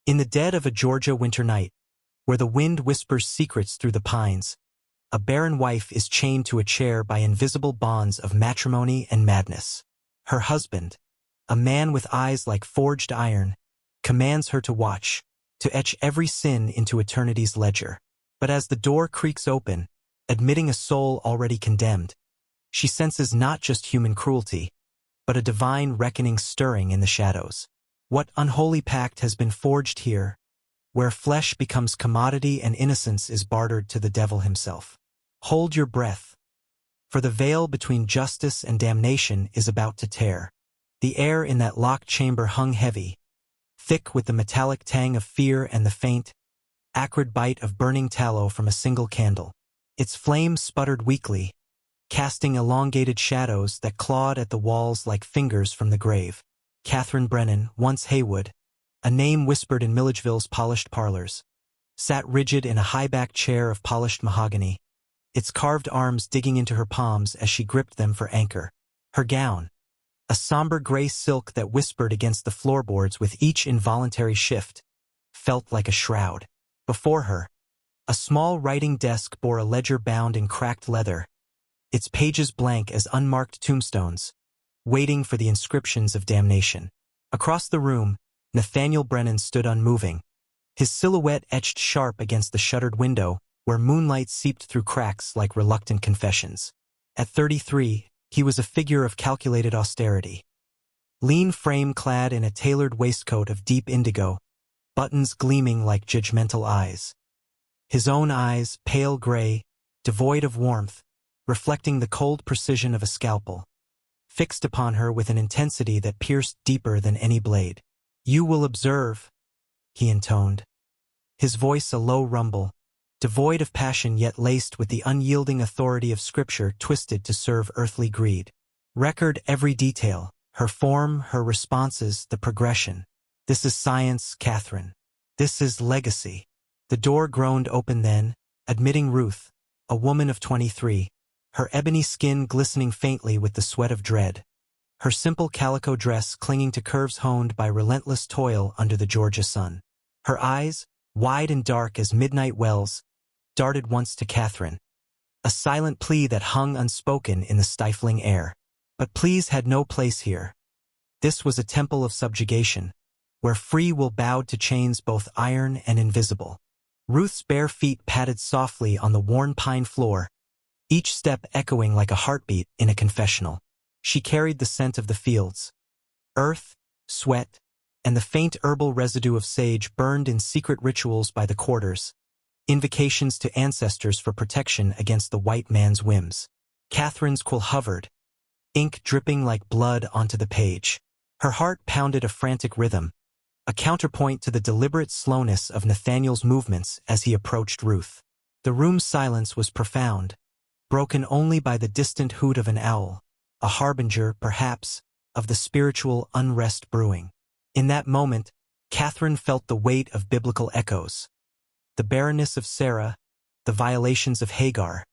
In the dead of a Georgia winter night, where the wind whispers secrets through the pines, a barren wife is chained to a chair by invisible bonds of matrimony and madness. Her husband, a man with eyes like forged iron, commands her to watch, to etch every sin into eternity's ledger. But as the door creaks open, admitting a soul already condemned, she senses not just human cruelty, but a divine reckoning stirring in the shadows. What unholy pact has been forged here, where flesh becomes commodity and innocence is bartered to the devil himself? Hold your breath, for the veil between justice and damnation is about to tear. The air in that locked chamber hung heavy, thick with the metallic tang of fear and the faint, acrid bite of burning tallow from a single candle. Its flame sputtered weakly, casting elongated shadows that clawed at the walls like fingers from the grave. Katherine Brennan, once Haywood, a name whispered in Milledgeville's polished parlors, sat rigid in a high-backed chair of polished mahogany, its carved arms digging into her palms as she gripped them for anchor. Her gown, a somber gray silk that whispered against the floorboards with each involuntary shift, felt like a shroud. Before her, a small writing desk bore a ledger bound in cracked leather, its pages blank as unmarked tombstones, waiting for the inscriptions of damnation. Across the room, Nathaniel Brennan stood unmoving, his silhouette etched sharp against the shuttered window, where moonlight seeped through cracks like reluctant confessions. At 33, he was a figure of calculated austerity. Lean frame clad in a tailored waistcoat of deep indigo, buttons gleaming like judgmental eyes. His own eyes, pale gray, devoid of warmth, reflecting the cold precision of a scalpel, fixed upon her with an intensity that pierced deeper than any blade. "You will observe," he intoned, his voice a low rumble, devoid of passion yet laced with the unyielding authority of Scripture twisted to serve earthly greed. "Record every detail, her form, her responses, the progression. This is science, Katherine. This is legacy." The door groaned open then, admitting Ruth, a woman of 23, her ebony skin glistening faintly with the sweat of dread, her simple calico dress clinging to curves honed by relentless toil under the Georgia sun. Her eyes, wide and dark as midnight wells, darted once to Katherine, a silent plea that hung unspoken in the stifling air. But pleas had no place here. This was a temple of subjugation, where free will bowed to chains both iron and invisible. Ruth's bare feet padded softly on the worn pine floor, each step echoing like a heartbeat in a confessional. She carried the scent of the fields. Earth, sweat, and the faint herbal residue of sage burned in secret rituals by the quarters, invocations to ancestors for protection against the white man's whims. Katherine's quill hovered, ink dripping like blood onto the page. Her heart pounded a frantic rhythm, a counterpoint to the deliberate slowness of Nathaniel's movements as he approached Ruth. The room's silence was profound, broken only by the distant hoot of an owl, a harbinger, perhaps, of the spiritual unrest brewing. In that moment, Katherine felt the weight of biblical echoes. The barrenness of Sarah, the violations of Hagar,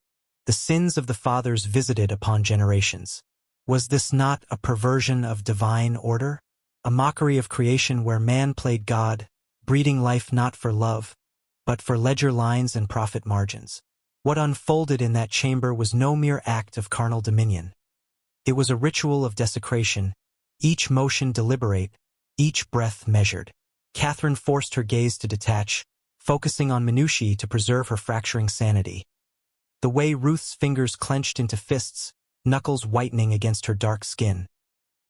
the sins of the fathers visited upon generations. Was this not a perversion of divine order? A mockery of creation where man played God, breeding life not for love, but for ledger lines and profit margins? What unfolded in that chamber was no mere act of carnal dominion. It was a ritual of desecration, each motion deliberate, each breath measured. Katherine forced her gaze to detach, focusing on minutiae to preserve her fracturing sanity. The way Ruth's fingers clenched into fists, knuckles whitening against her dark skin.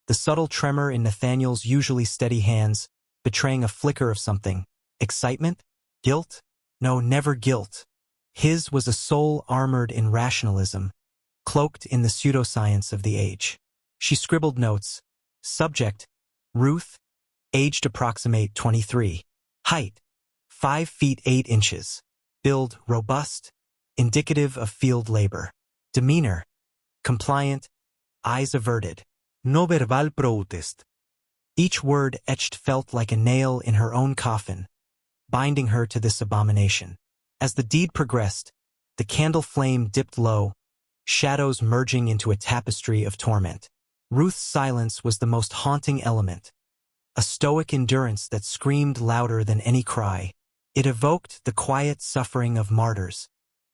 The subtle tremor in Nathaniel's usually steady hands, betraying a flicker of something. Excitement? Guilt? No, never guilt. His was a soul armored in rationalism, cloaked in the pseudoscience of the age. She scribbled notes. Subject: Ruth, aged approximate 23. Height: 5 feet 8 inches. Build: robust, indicative of field labor. Demeanor: compliant, eyes averted. No verbal protest. Each word etched felt like a nail in her own coffin, binding her to this abomination. As the deed progressed, the candle flame dipped low, shadows merging into a tapestry of torment. Ruth's silence was the most haunting element, a stoic endurance that screamed louder than any cry. It evoked the quiet suffering of martyrs,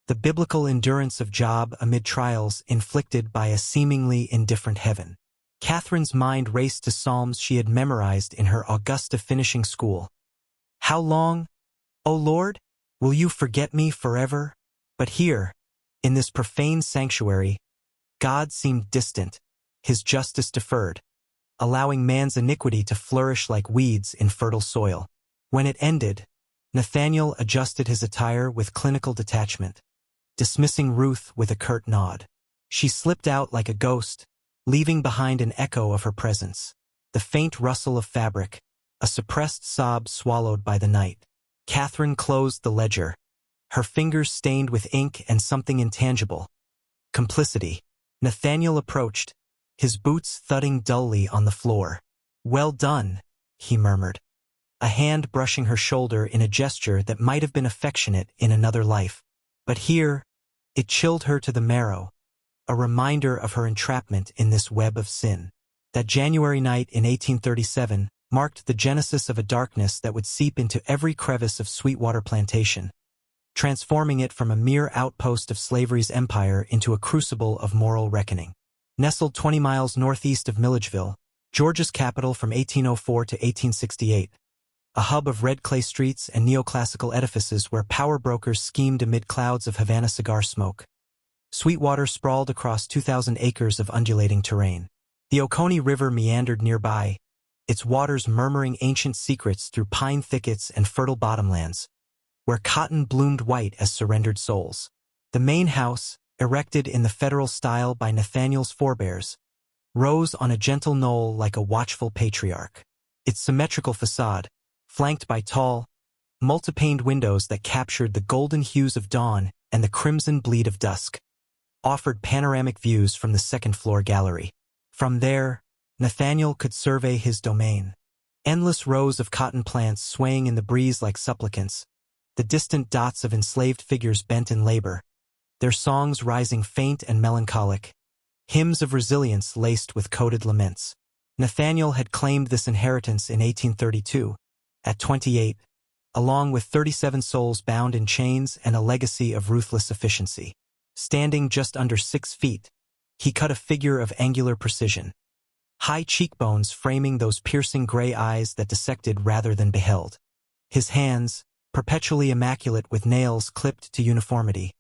the biblical endurance of Job amid trials inflicted by a seemingly indifferent heaven. Catherine's mind raced to psalms she had memorized in her Augusta finishing school. How long, O Lord, will you forget me forever? But here, in this profane sanctuary, God seemed distant, his justice deferred, allowing man's iniquity to flourish like weeds in fertile soil. When it ended, Nathaniel adjusted his attire with clinical detachment, dismissing Ruth with a curt nod. She slipped out like a ghost, leaving behind an echo of her presence, the faint rustle of fabric, a suppressed sob swallowed by the night. Katherine closed the ledger, her fingers stained with ink and something intangible. Complicity. Nathaniel approached, his boots thudding dully on the floor. Well done, he murmured, a hand brushing her shoulder in a gesture that might have been affectionate in another life. But here, it chilled her to the marrow, a reminder of her entrapment in this web of sin. That January night in 1837 marked the genesis of a darkness that would seep into every crevice of Sweetwater Plantation, transforming it from a mere outpost of slavery's empire into a crucible of moral reckoning. Nestled 20 miles northeast of Milledgeville, Georgia's capital from 1804 to 1868, a hub of red clay streets and neoclassical edifices where power brokers schemed amid clouds of Havana cigar smoke, Sweetwater sprawled across 2,000 acres of undulating terrain. The Oconee River meandered nearby, its waters murmuring ancient secrets through pine thickets and fertile bottomlands, where cotton bloomed white as surrendered souls. The main house, erected in the federal style by Nathaniel's forebears, rose on a gentle knoll like a watchful patriarch. Its symmetrical facade, flanked by tall, multi-paned windows that captured the golden hues of dawn and the crimson bleed of dusk, offered panoramic views from the second-floor gallery. From there, Nathaniel could survey his domain. Endless rows of cotton plants swaying in the breeze like supplicants, the distant dots of enslaved figures bent in labor, their songs rising faint and melancholic, hymns of resilience laced with coded laments. Nathaniel had claimed this inheritance in 1832, at 28, along with 37 souls bound in chains and a legacy of ruthless efficiency. Standing just under 6 feet, he cut a figure of angular precision, high cheekbones framing those piercing gray eyes that dissected rather than beheld. His hands, perpetually immaculate with nails clipped to uniformity,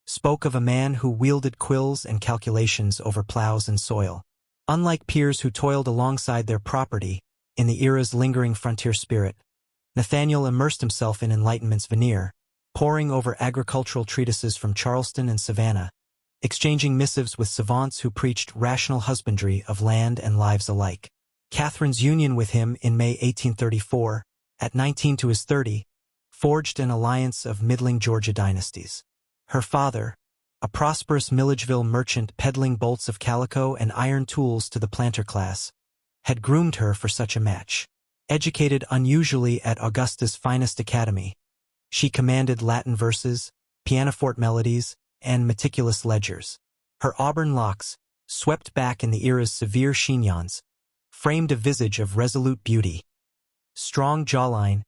spoke of a man who wielded quills and calculations over plows and soil. Unlike peers who toiled alongside their property, in the era's lingering frontier spirit, Nathaniel immersed himself in Enlightenment's veneer, poring over agricultural treatises from Charleston and Savannah, exchanging missives with savants who preached rational husbandry of land and lives alike. Catherine's union with him in May 1834, at 19 to his 30, forged an alliance of middling Georgia dynasties. Her father, a prosperous Milledgeville merchant peddling bolts of calico and iron tools to the planter class, had groomed her for such a match. Educated unusually at Augusta's finest academy, she commanded Latin verses, pianoforte melodies, and meticulous ledgers. Her auburn locks, swept back in the era's severe chignons, framed a visage of resolute beauty. Strong jawline,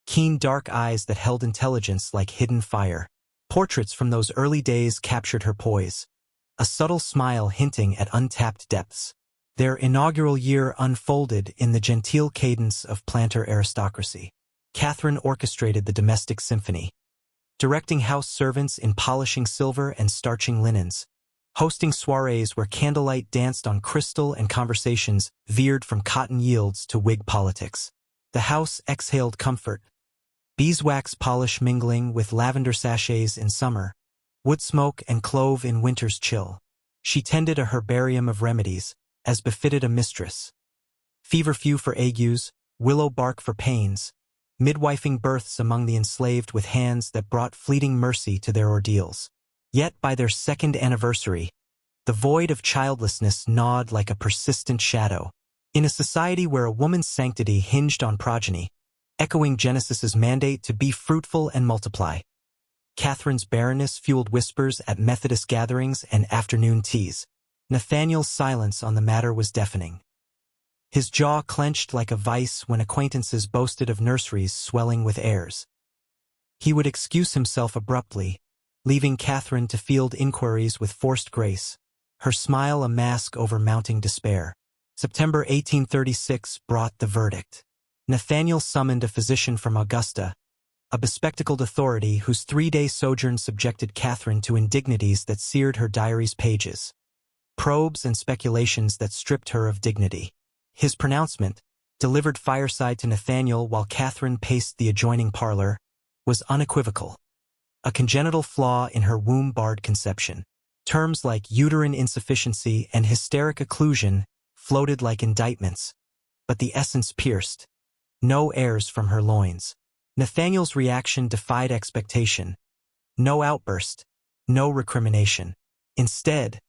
keen dark eyes that held intelligence like hidden fire. Portraits from those early days captured her poise, a subtle smile hinting at untapped depths. Their inaugural year unfolded in the genteel cadence of planter aristocracy. Katherine orchestrated the domestic symphony, directing house servants in polishing silver and starching linens, hosting soirees where candlelight danced on crystal and conversations veered from cotton yields to Whig politics. The house exhaled comfort, beeswax polish mingling with lavender sachets in summer, wood smoke and clove in winter's chill. She tended a herbarium of remedies, as befitted a mistress. Feverfew for agues, willow bark for pains, midwifing births among the enslaved with hands that brought fleeting mercy to their ordeals. Yet by their second anniversary, the void of childlessness gnawed like a persistent shadow. In a society where a woman's sanctity hinged on progeny, echoing Genesis's mandate to be fruitful and multiply, Catherine's barrenness fueled whispers at Methodist gatherings and afternoon teas. Nathaniel's silence on the matter was deafening. His jaw clenched like a vice when acquaintances boasted of nurseries swelling with heirs. He would excuse himself abruptly, leaving Katherine to field inquiries with forced grace, her smile a mask over mounting despair. September 1836 brought the verdict. Nathaniel summoned a physician from Augusta, a bespectacled authority whose 3-day sojourn subjected Katherine to indignities that seared her diary's pages, probes and speculations that stripped her of dignity. His pronouncement, delivered fireside to Nathaniel while Katherine paced the adjoining parlor, was unequivocal. A congenital flaw in her womb-barred conception. Terms like uterine insufficiency and hysteric occlusion floated like indictments, but the essence pierced. No heirs from her loins. Nathaniel's reaction defied expectation. No outburst, no recrimination. Instead,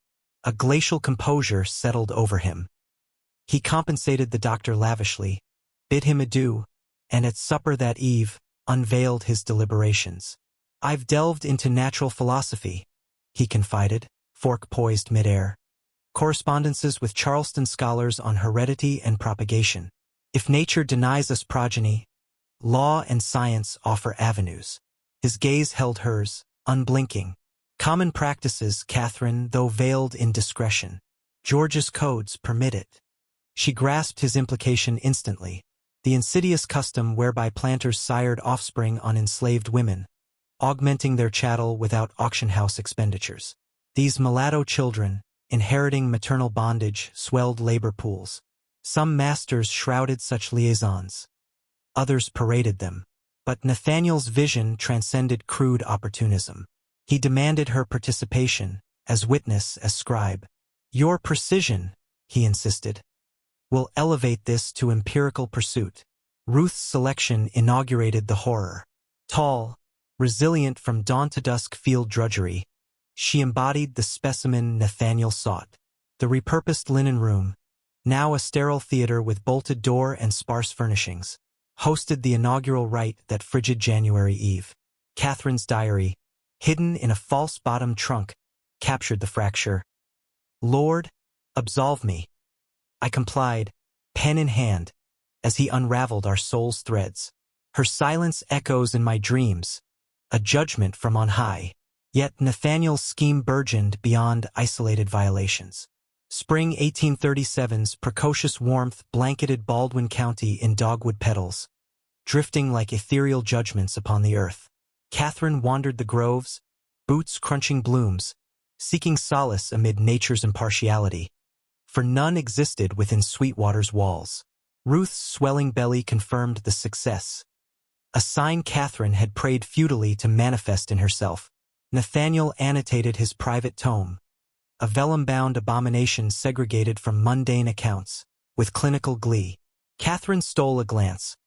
a glacial composure settled over him. He compensated the doctor lavishly, bid him adieu, and at supper that eve, unveiled his deliberations. "I've delved into natural philosophy," he confided, fork poised midair. "Correspondences with Charleston scholars on heredity and propagation. If nature denies us progeny, law and science offer avenues." His gaze held hers, unblinking. "Common practices, Katherine, though veiled in discretion. Georgia's codes permit it." She grasped his implication instantly. The insidious custom whereby planters sired offspring on enslaved women, augmenting their chattel without auction house expenditures. These mulatto children, inheriting maternal bondage, swelled labor pools. Some masters shrouded such liaisons. Others paraded them. But Nathaniel's vision transcended crude opportunism. He demanded her participation, as witness, as scribe. "Your precision," he insisted, "will elevate this to empirical pursuit." Ruth's selection inaugurated the horror. Tall, resilient from dawn to dusk field drudgery, she embodied the specimen Nathaniel sought. The repurposed linen room, now a sterile theater with bolted door and sparse furnishings, hosted the inaugural rite that frigid January eve. Katherine's diary, hidden in a false-bottomed trunk, captured the fracture. "Lord, absolve me." I complied, pen in hand, as he unraveled our soul's threads. Her silence echoes in my dreams, a judgment from on high. Yet Nathaniel's scheme burgeoned beyond isolated violations. Spring 1837's precocious warmth blanketed Baldwin County in dogwood petals, drifting like ethereal judgments upon the earth. Katherine wandered the groves, boots crunching blooms, seeking solace amid nature's impartiality. For none existed within Sweetwater's walls. Ruth's swelling belly confirmed the success, a sign Katherine had prayed futilely to manifest in herself. Nathaniel annotated his private tome, a vellum-bound abomination segregated from mundane accounts, with clinical glee. Katherine stole a glance.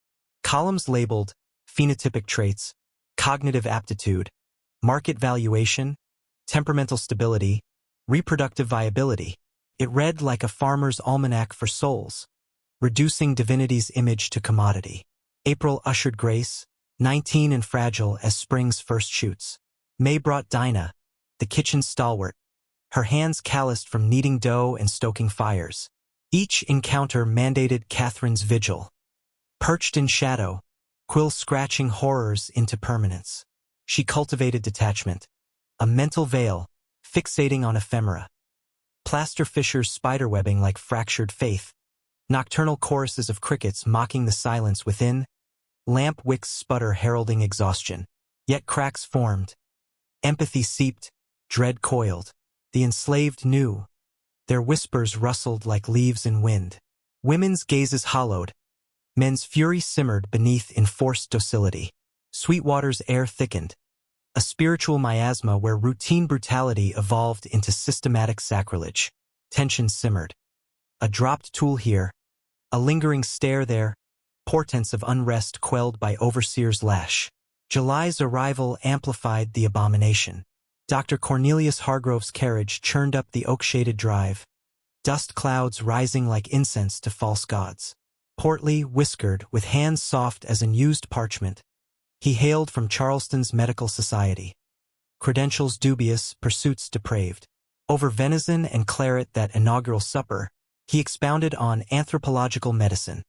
Columns labeled phenotypic traits, cognitive aptitude, market valuation, temperamental stability, reproductive viability. It read like a farmer's almanac for souls, reducing divinity's image to commodity. April ushered grace, 19 and fragile as spring's first shoots. May brought Dinah, the kitchen stalwart, her hands calloused from kneading dough and stoking fires. Each encounter mandated Katherine's vigil. Perched in shadow, quill-scratching horrors into permanence. She cultivated detachment, a mental veil, fixating on ephemera. Plaster fissures spiderwebbing like fractured faith. Nocturnal choruses of crickets mocking the silence within. Lamp wicks sputter heralding exhaustion. Yet cracks formed. Empathy seeped, dread coiled. The enslaved knew. Their whispers rustled like leaves in wind. Women's gazes hollowed. Men's fury simmered beneath enforced docility. Sweetwater's air thickened, a spiritual miasma where routine brutality evolved into systematic sacrilege. Tension simmered. A dropped tool here, a lingering stare there, portents of unrest quelled by overseer's lash. July's arrival amplified the abomination. Dr. Cornelius Hargrove's carriage churned up the oak-shaded drive, dust clouds rising like incense to false gods. Portly, whiskered, with hands soft as unused parchment, he hailed from Charleston's medical society. Credentials dubious, pursuits depraved. Over venison and claret that inaugural supper, He expounded on anthropological medicine,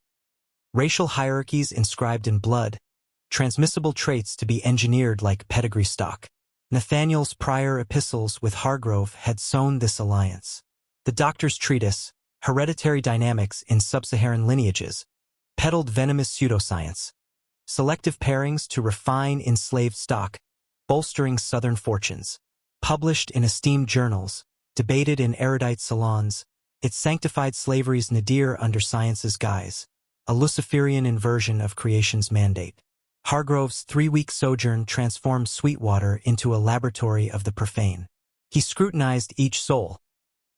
racial hierarchies inscribed in blood, transmissible traits to be engineered like pedigree stock. Nathaniel's prior epistles with Hargrove had sown this alliance. The doctor's treatise, Hereditary Dynamics in Sub-Saharan Lineages, peddled venomous pseudoscience, selective pairings to refine enslaved stock, bolstering Southern fortunes. Published in esteemed journals, debated in erudite salons, it sanctified slavery's nadir under science's guise, a Luciferian inversion of creation's mandate. Hargrove's 3-week sojourn transformed Sweetwater into a laboratory of the profane. He scrutinized each soul,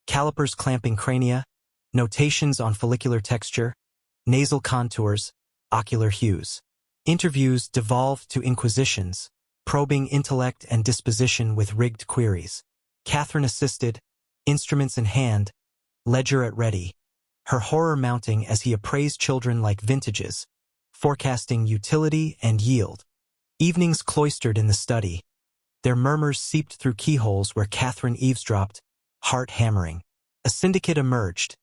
calipers clamping crania, notations on follicular texture, nasal contours, ocular hues. Interviews devolved to inquisitions, probing intellect and disposition with rigged queries. Katherine assisted, instruments in hand, ledger at ready, her horror mounting as he appraised children like vintages, forecasting utility and yield. Evenings cloistered in the study. Their murmurs seeped through keyholes where Katherine eavesdropped, heart hammering. A syndicate emerged.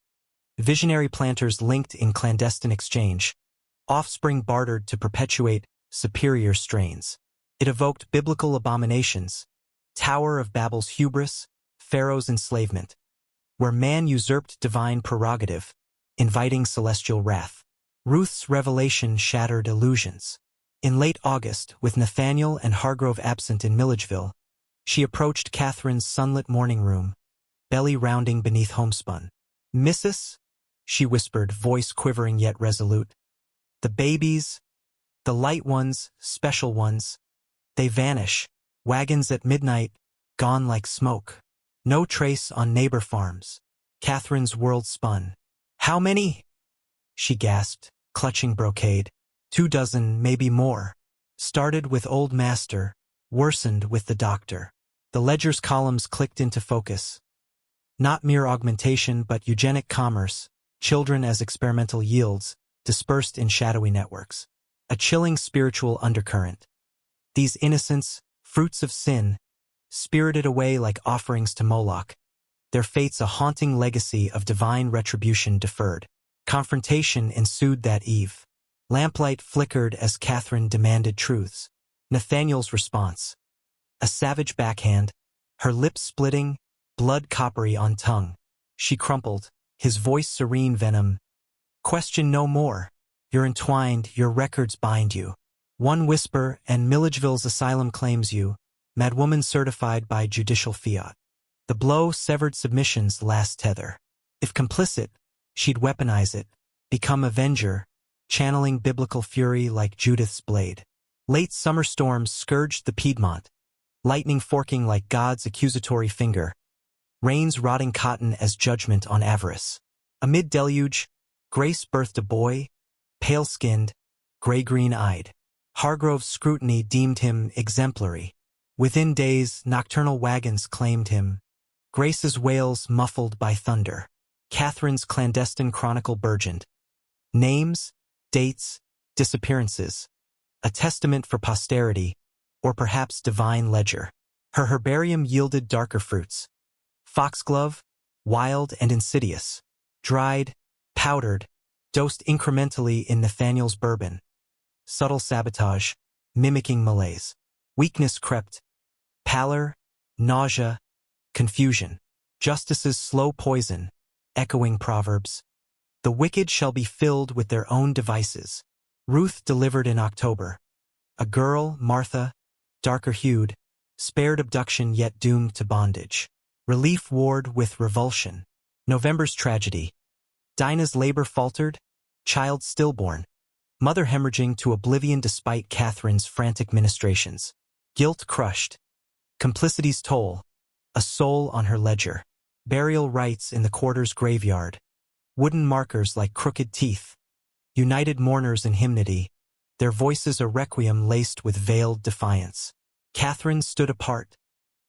Visionary planters linked in clandestine exchange. Offspring bartered to perpetuate superior strains. It evoked biblical abominations, Tower of Babel's hubris, Pharaoh's enslavement, where man usurped divine prerogative, inviting celestial wrath. Ruth's revelation shattered illusions. In late August, with Nathaniel and Hargrove absent in Milledgeville, she approached Katherine's sunlit morning room, belly rounding beneath homespun. "Missus?" she whispered, voice quivering yet resolute. "The babies, the light ones, special ones, they vanish. Wagons at midnight, gone like smoke. No trace on neighbor farms." Katherine's world spun. "How many?" she gasped, clutching brocade. 24, maybe more. Started with old master, worsened with the doctor. The ledger's columns clicked into focus. Not mere augmentation but eugenic commerce, children as experimental yields, dispersed in shadowy networks. A chilling spiritual undercurrent. These innocents, fruits of sin, spirited away like offerings to Moloch, their fates a haunting legacy of divine retribution deferred. Confrontation ensued that eve. Lamplight flickered as Katherine demanded truths. Nathaniel's response. A savage backhand, her lips splitting, blood coppery on tongue. She crumpled, his voice serene venom. "Question no more. You're entwined, your records bind you. One whisper and Milledgeville's asylum claims you, madwoman certified by judicial fiat." The blow severed submission's last tether. If complicit, she'd weaponize it, become avenger, channeling biblical fury like Judith's blade. Late summer storms scourged the Piedmont, lightning forking like God's accusatory finger, rains rotting cotton as judgment on avarice. Amid deluge, Grace birthed a boy, pale-skinned, gray-green-eyed. Hargrove's scrutiny deemed him exemplary. Within days, nocturnal wagons claimed him. Grace's wails muffled by thunder. Katherine's clandestine chronicle burgeoned. Names, dates, disappearances. A testament for posterity, or perhaps divine ledger. Her herbarium yielded darker fruits. Foxglove, wild and insidious. Dried, powdered, dosed incrementally in Nathaniel's bourbon. Subtle sabotage, mimicking malaise. Weakness crept. Pallor, nausea, confusion. Justice's slow poison, echoing proverbs. The wicked shall be filled with their own devices. Ruth delivered in October. A girl, Martha, darker-hued, spared abduction yet doomed to bondage. Relief warred with revulsion. November's tragedy. Dinah's labor faltered, child stillborn. Mother hemorrhaging to oblivion despite Katherine's frantic ministrations. Guilt crushed. Complicity's toll. A soul on her ledger. Burial rites in the quarter's graveyard. Wooden markers like crooked teeth. United mourners in hymnody. Their voices a requiem laced with veiled defiance. Katherine stood apart,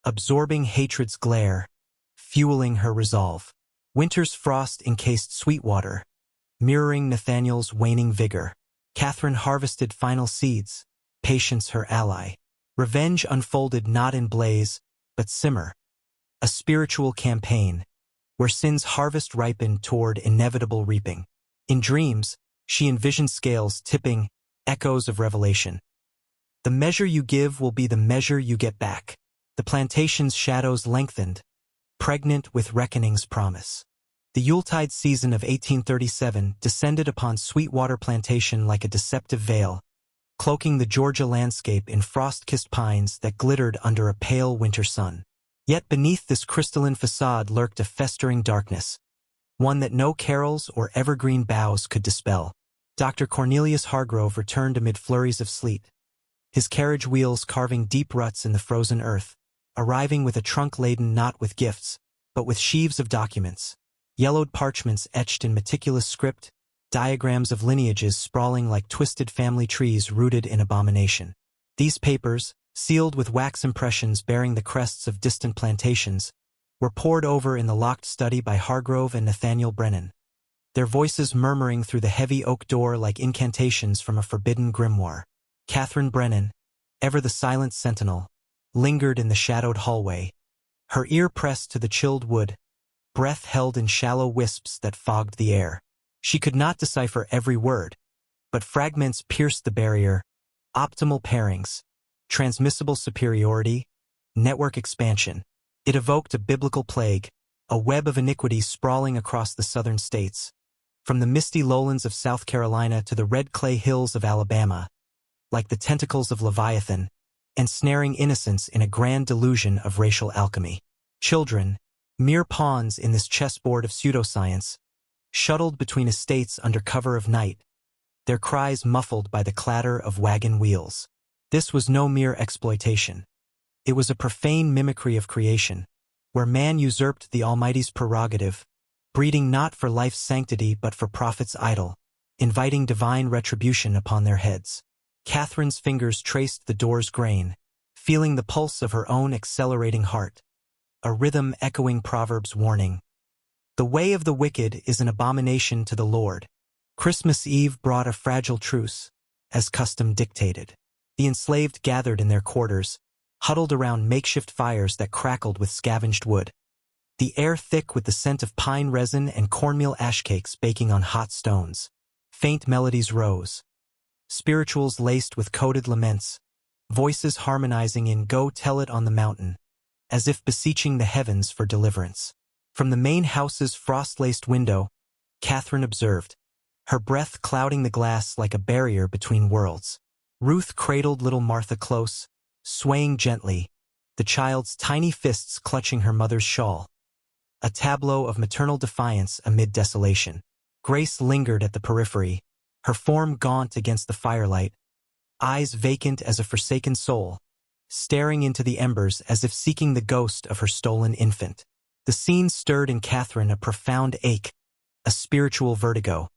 absorbing hatred's glare, fueling her resolve. Winter's frost encased Sweetwater, mirroring Nathaniel's waning vigor. Katherine harvested final seeds, patience her ally. Revenge unfolded not in blaze, but simmer. A spiritual campaign, where sin's harvest ripened toward inevitable reaping. In dreams, she envisioned scales tipping, echoes of Revelation. The measure you give will be the measure you get back. The plantation's shadows lengthened, pregnant with reckoning's promise. The Yuletide season of 1837 descended upon Sweetwater Plantation like a deceptive veil, cloaking the Georgia landscape in frost-kissed pines that glittered under a pale winter sun. Yet beneath this crystalline facade lurked a festering darkness, one that no carols or evergreen boughs could dispel. Dr. Cornelius Hargrove returned amid flurries of sleet, his carriage wheels carving deep ruts in the frozen earth, arriving with a trunk laden not with gifts, but with sheaves of documents, yellowed parchments etched in meticulous script, diagrams of lineages sprawling like twisted family trees rooted in abomination. These papers, sealed with wax impressions bearing the crests of distant plantations, were pored over in the locked study by Hargrove and Nathaniel Brennan, their voices murmuring through the heavy oak door like incantations from a forbidden grimoire. Katherine Brennan, ever the silent sentinel, lingered in the shadowed hallway, her ear pressed to the chilled wood, breath held in shallow wisps that fogged the air. She could not decipher every word, but fragments pierced the barrier: optimal pairings, transmissible superiority, network expansion. It evoked a biblical plague, a web of iniquity sprawling across the southern states, from the misty lowlands of South Carolina to the red clay hills of Alabama, like the tentacles of Leviathan, ensnaring innocence in a grand delusion of racial alchemy. Children, mere pawns in this chessboard of pseudoscience, shuttled between estates under cover of night, their cries muffled by the clatter of wagon wheels. This was no mere exploitation. It was a profane mimicry of creation, where man usurped the Almighty's prerogative, breeding not for life's sanctity but for profit's idol, inviting divine retribution upon their heads. Katherine's fingers traced the door's grain, feeling the pulse of her own accelerating heart, a rhythm echoing Proverbs' warning. The way of the wicked is an abomination to the Lord. Christmas Eve brought a fragile truce, as custom dictated. The enslaved gathered in their quarters, huddled around makeshift fires that crackled with scavenged wood, the air thick with the scent of pine resin and cornmeal ash cakes baking on hot stones. Faint melodies rose, spirituals laced with coded laments, voices harmonizing in "Go Tell It on the Mountain," as if beseeching the heavens for deliverance. From the main house's frost-laced window, Katherine observed, her breath clouding the glass like a barrier between worlds. Ruth cradled little Martha close, swaying gently, the child's tiny fists clutching her mother's shawl. A tableau of maternal defiance amid desolation. Grace lingered at the periphery, her form gaunt against the firelight, eyes vacant as a forsaken soul, staring into the embers as if seeking the ghost of her stolen infant. The scene stirred in Katherine a profound ache, a spiritual vertigo.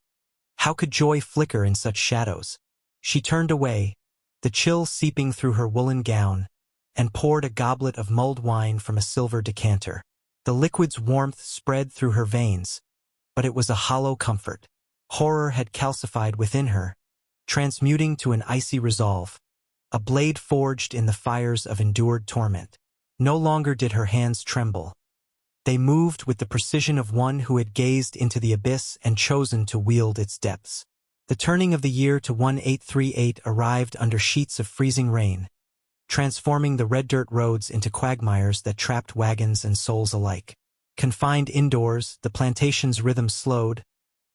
How could joy flicker in such shadows? She turned away, the chill seeping through her woolen gown, and poured a goblet of mulled wine from a silver decanter. The liquid's warmth spread through her veins, but it was a hollow comfort. Horror had calcified within her, transmuting to an icy resolve, a blade forged in the fires of endured torment. No longer did her hands tremble. They moved with the precision of one who had gazed into the abyss and chosen to wield its depths. The turning of the year to 1838 arrived under sheets of freezing rain, transforming the red dirt roads into quagmires that trapped wagons and souls alike. Confined indoors, the plantation's rhythm slowed,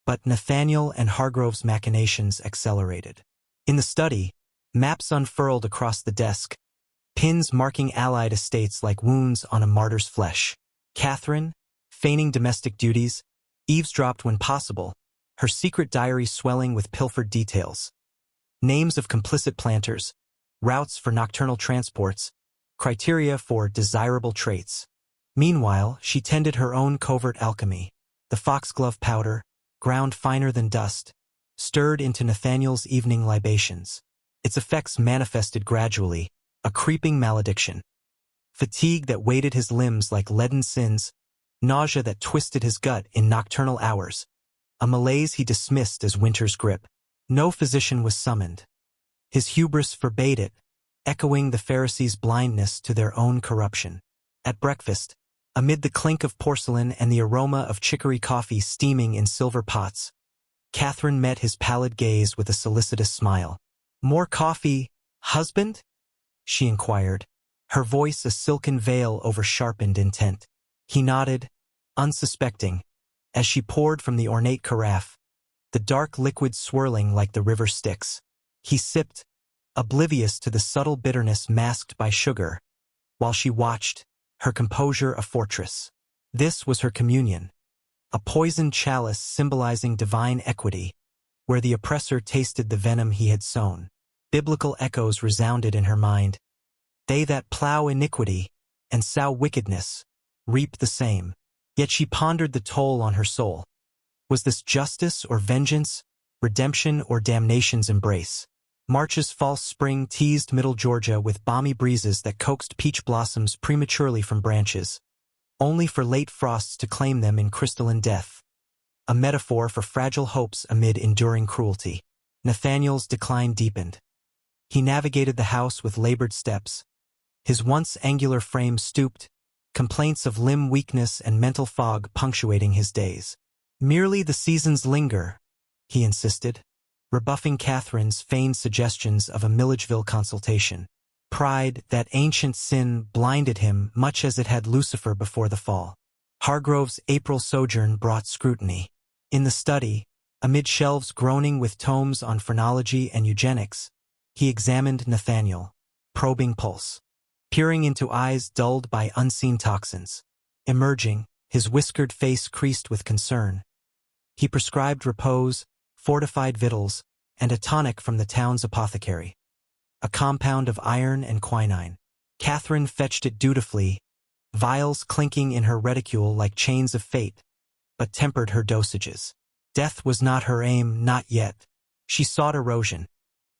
but Nathaniel and Hargrove's machinations accelerated. In the study, maps unfurled across the desk, pins marking allied estates like wounds on a martyr's flesh. Katherine, feigning domestic duties, eavesdropped when possible, her secret diary swelling with pilfered details. Names of complicit planters, routes for nocturnal transports, criteria for desirable traits. Meanwhile, she tended her own covert alchemy. The foxglove powder, ground finer than dust, stirred into Nathaniel's evening libations. Its effects manifested gradually, a creeping malediction. Fatigue that weighted his limbs like leaden sins, nausea that twisted his gut in nocturnal hours, a malaise he dismissed as winter's grip. No physician was summoned. His hubris forbade it, echoing the Pharisees' blindness to their own corruption. At breakfast, Amid the clink of porcelain and the aroma of chicory coffee steaming in silver pots, Katherine met his pallid gaze with a solicitous smile. "More coffee, husband?" she inquired, her voice a silken veil over sharpened intent. He nodded, unsuspecting, as she poured from the ornate carafe, the dark liquid swirling like the river Styx. He sipped, oblivious to the subtle bitterness masked by sugar, while she watched, her composure a fortress. This was her communion, a poisoned chalice symbolizing divine equity, where the oppressor tasted the venom he had sown. Biblical echoes resounded in her mind. They that plow iniquity and sow wickedness reap the same. Yet she pondered the toll on her soul. Was this justice or vengeance, redemption or damnation's embrace? March's false spring teased middle Georgia with balmy breezes that coaxed peach blossoms prematurely from branches, only for late frosts to claim them in crystalline death, a metaphor for fragile hopes amid enduring cruelty. Nathaniel's decline deepened. He navigated the house with labored steps. His once angular frame stooped, complaints of limb weakness and mental fog punctuating his days. "Merely the seasons linger," he insisted, rebuffing Katherine's feigned suggestions of a Milledgeville consultation. Pride, that ancient sin, blinded him much as it had Lucifer before the fall. Hargrove's April sojourn brought scrutiny. In the study, amid shelves groaning with tomes on phrenology and eugenics, he examined Nathaniel, probing pulse, peering into eyes dulled by unseen toxins. Emerging, his whiskered face creased with concern, he prescribed repose, fortified victuals, and a tonic from the town's apothecary, a compound of iron and quinine. Katherine fetched it dutifully, vials clinking in her reticule like chains of fate, but tempered her dosages. Death was not her aim, not yet. She sought erosion.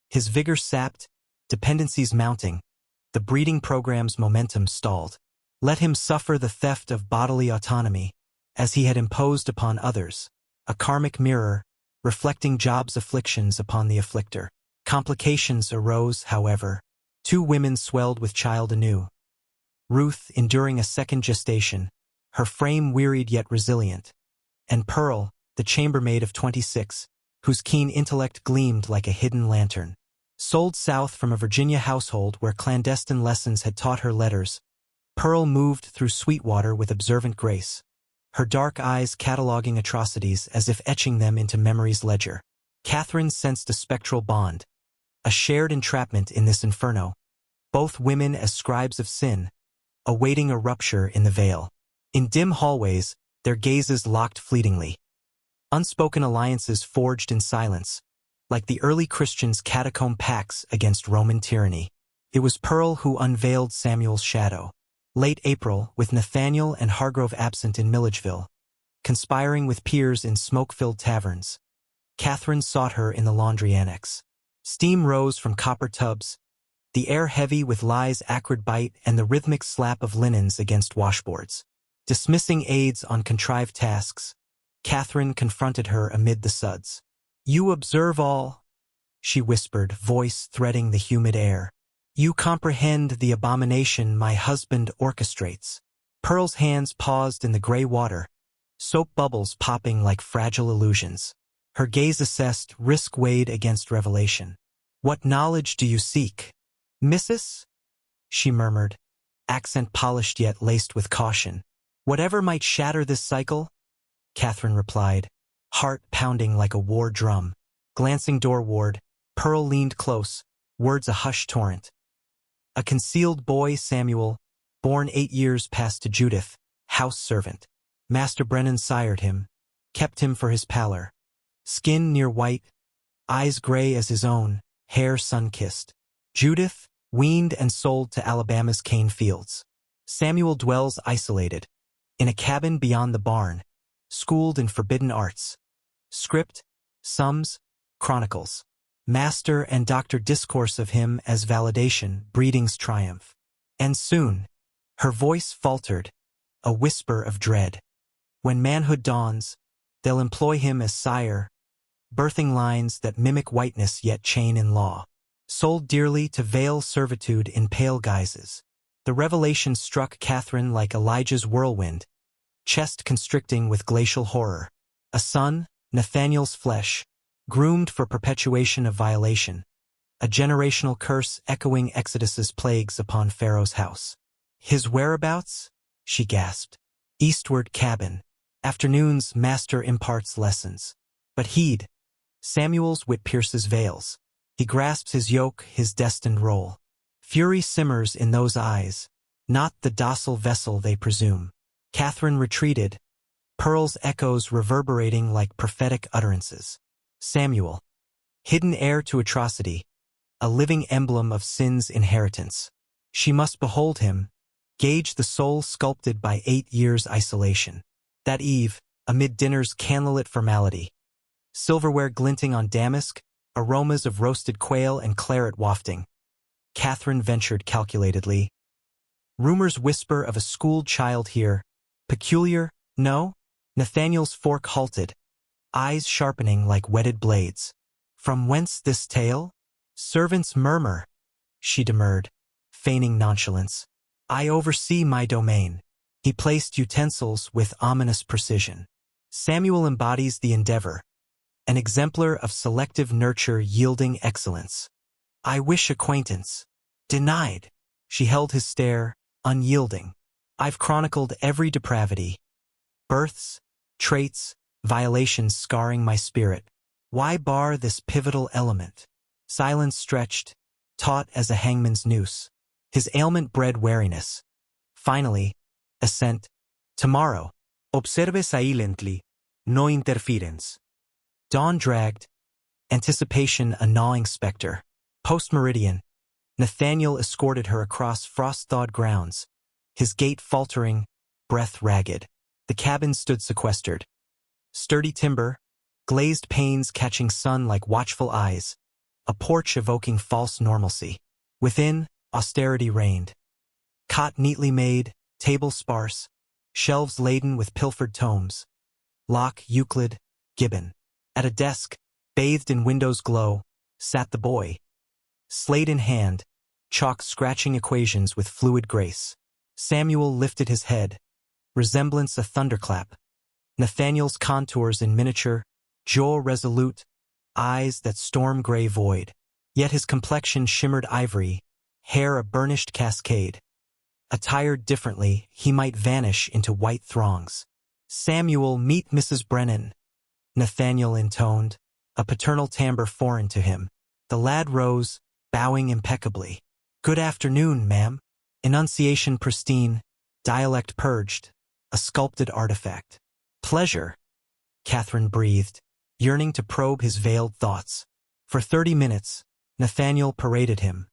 His vigor sapped, dependencies mounting, the breeding program's momentum stalled. Let him suffer the theft of bodily autonomy, as he had imposed upon others, a karmic mirror, reflecting Job's afflictions upon the afflictor. Complications arose, however. 2 women swelled with child anew. Ruth, enduring a second gestation, her frame wearied yet resilient, and Pearl, the chambermaid of 26, whose keen intellect gleamed like a hidden lantern. Sold south from a Virginia household where clandestine lessons had taught her letters, Pearl moved through Sweetwater with observant grace, her dark eyes cataloging atrocities as if etching them into memory's ledger. Katherine sensed a spectral bond, a shared entrapment in this inferno, both women as scribes of sin, awaiting a rupture in the veil. In dim hallways, their gazes locked fleetingly. Unspoken alliances forged in silence, like the early Christians' catacomb pacts against Roman tyranny. It was Pearl who unveiled Samuel's shadow. Late April, with Nathaniel and Hargrove absent in Milledgeville, conspiring with peers in smoke-filled taverns, Katherine sought her in the laundry annex. Steam rose from copper tubs, the air heavy with lie's acrid bite and the rhythmic slap of linens against washboards. Dismissing aids on contrived tasks, Katherine confronted her amid the suds. "You observe all," she whispered, voice threading the humid air. "You comprehend the abomination my husband orchestrates." Pearl's hands paused in the gray water, soap bubbles popping like fragile illusions. Her gaze assessed, risk weighed against revelation. "What knowledge do you seek, Missus?" she murmured, accent polished yet laced with caution. "Whatever might shatter this cycle," Katherine replied, heart pounding like a war drum. Glancing doorward, Pearl leaned close, words a hushed torrent. "A concealed boy, Samuel, born 8 years past to Judith, house servant. Master Brennan sired him, kept him for his pallor. Skin near white, eyes gray as his own, hair sun-kissed. Judith, weaned and sold to Alabama's cane fields. Samuel dwells isolated, in a cabin beyond the barn, schooled in forbidden arts. Script, sums, chronicles. Master and doctor discourse of him as validation, breeding's triumph. And soon, her voice faltered, a whisper of dread. When manhood dawns, they'll employ him as sire, birthing lines that mimic whiteness yet chain in law. Sold dearly to veil servitude in pale guises. The revelation struck Katherine like Elijah's whirlwind, chest constricting with glacial horror. A son, Nathaniel's flesh, groomed for perpetuation of violation. A generational curse echoing Exodus's plagues upon Pharaoh's house. His whereabouts? She gasped. Eastward cabin. Afternoons master imparts lessons. But heed. Samuel's wit pierces veils. He grasps his yoke, his destined role. Fury simmers in those eyes, not the docile vessel they presume. Katherine retreated, Pearl's echoes reverberating like prophetic utterances. Samuel, hidden heir to atrocity, a living emblem of sin's inheritance. She must behold him, gauge the soul sculpted by 8 years' isolation. That eve, amid dinner's candlelit formality, silverware glinting on damask, aromas of roasted quail and claret wafting, Katherine ventured calculatedly. Rumors whisper of a schooled child here. Peculiar, no? Nathaniel's fork halted, eyes sharpening like whetted blades. From whence this tale? Servants murmur, she demurred, feigning nonchalance. I oversee my domain. He placed utensils with ominous precision. Samuel embodies the endeavor, an exemplar of selective nurture yielding excellence. I wish acquaintance. Denied. She held his stare, unyielding. I've chronicled every depravity. Births, traits, violations scarring my spirit. Why bar this pivotal element? Silence stretched, taut as a hangman's noose. His ailment bred wariness. Finally, assent. Tomorrow. Observe silently. No interference. Dawn dragged. Anticipation a gnawing specter. Post-meridian. Nathaniel escorted her across frost-thawed grounds, his gait faltering, breath ragged. The cabin stood sequestered. Sturdy timber, glazed panes catching sun like watchful eyes, a porch evoking false normalcy. Within, austerity reigned. Cot neatly made, table sparse, shelves laden with pilfered tomes. Locke, Euclid, Gibbon. At a desk, bathed in window's glow, sat the boy. Slate in hand, chalk scratching equations with fluid grace. Samuel lifted his head, resemblance a thunderclap. Nathaniel's contours in miniature, jaw resolute, eyes that storm gray void. Yet his complexion shimmered ivory, hair a burnished cascade. Attired differently, he might vanish into white throngs. Samuel, meet Mrs. Brennan, Nathaniel intoned, a paternal timbre foreign to him. The lad rose, bowing impeccably. Good afternoon, ma'am. Enunciation pristine, dialect purged, a sculpted artifact. Pleasure, Katherine breathed, yearning to probe his veiled thoughts. For 30 minutes, Nathaniel paraded him.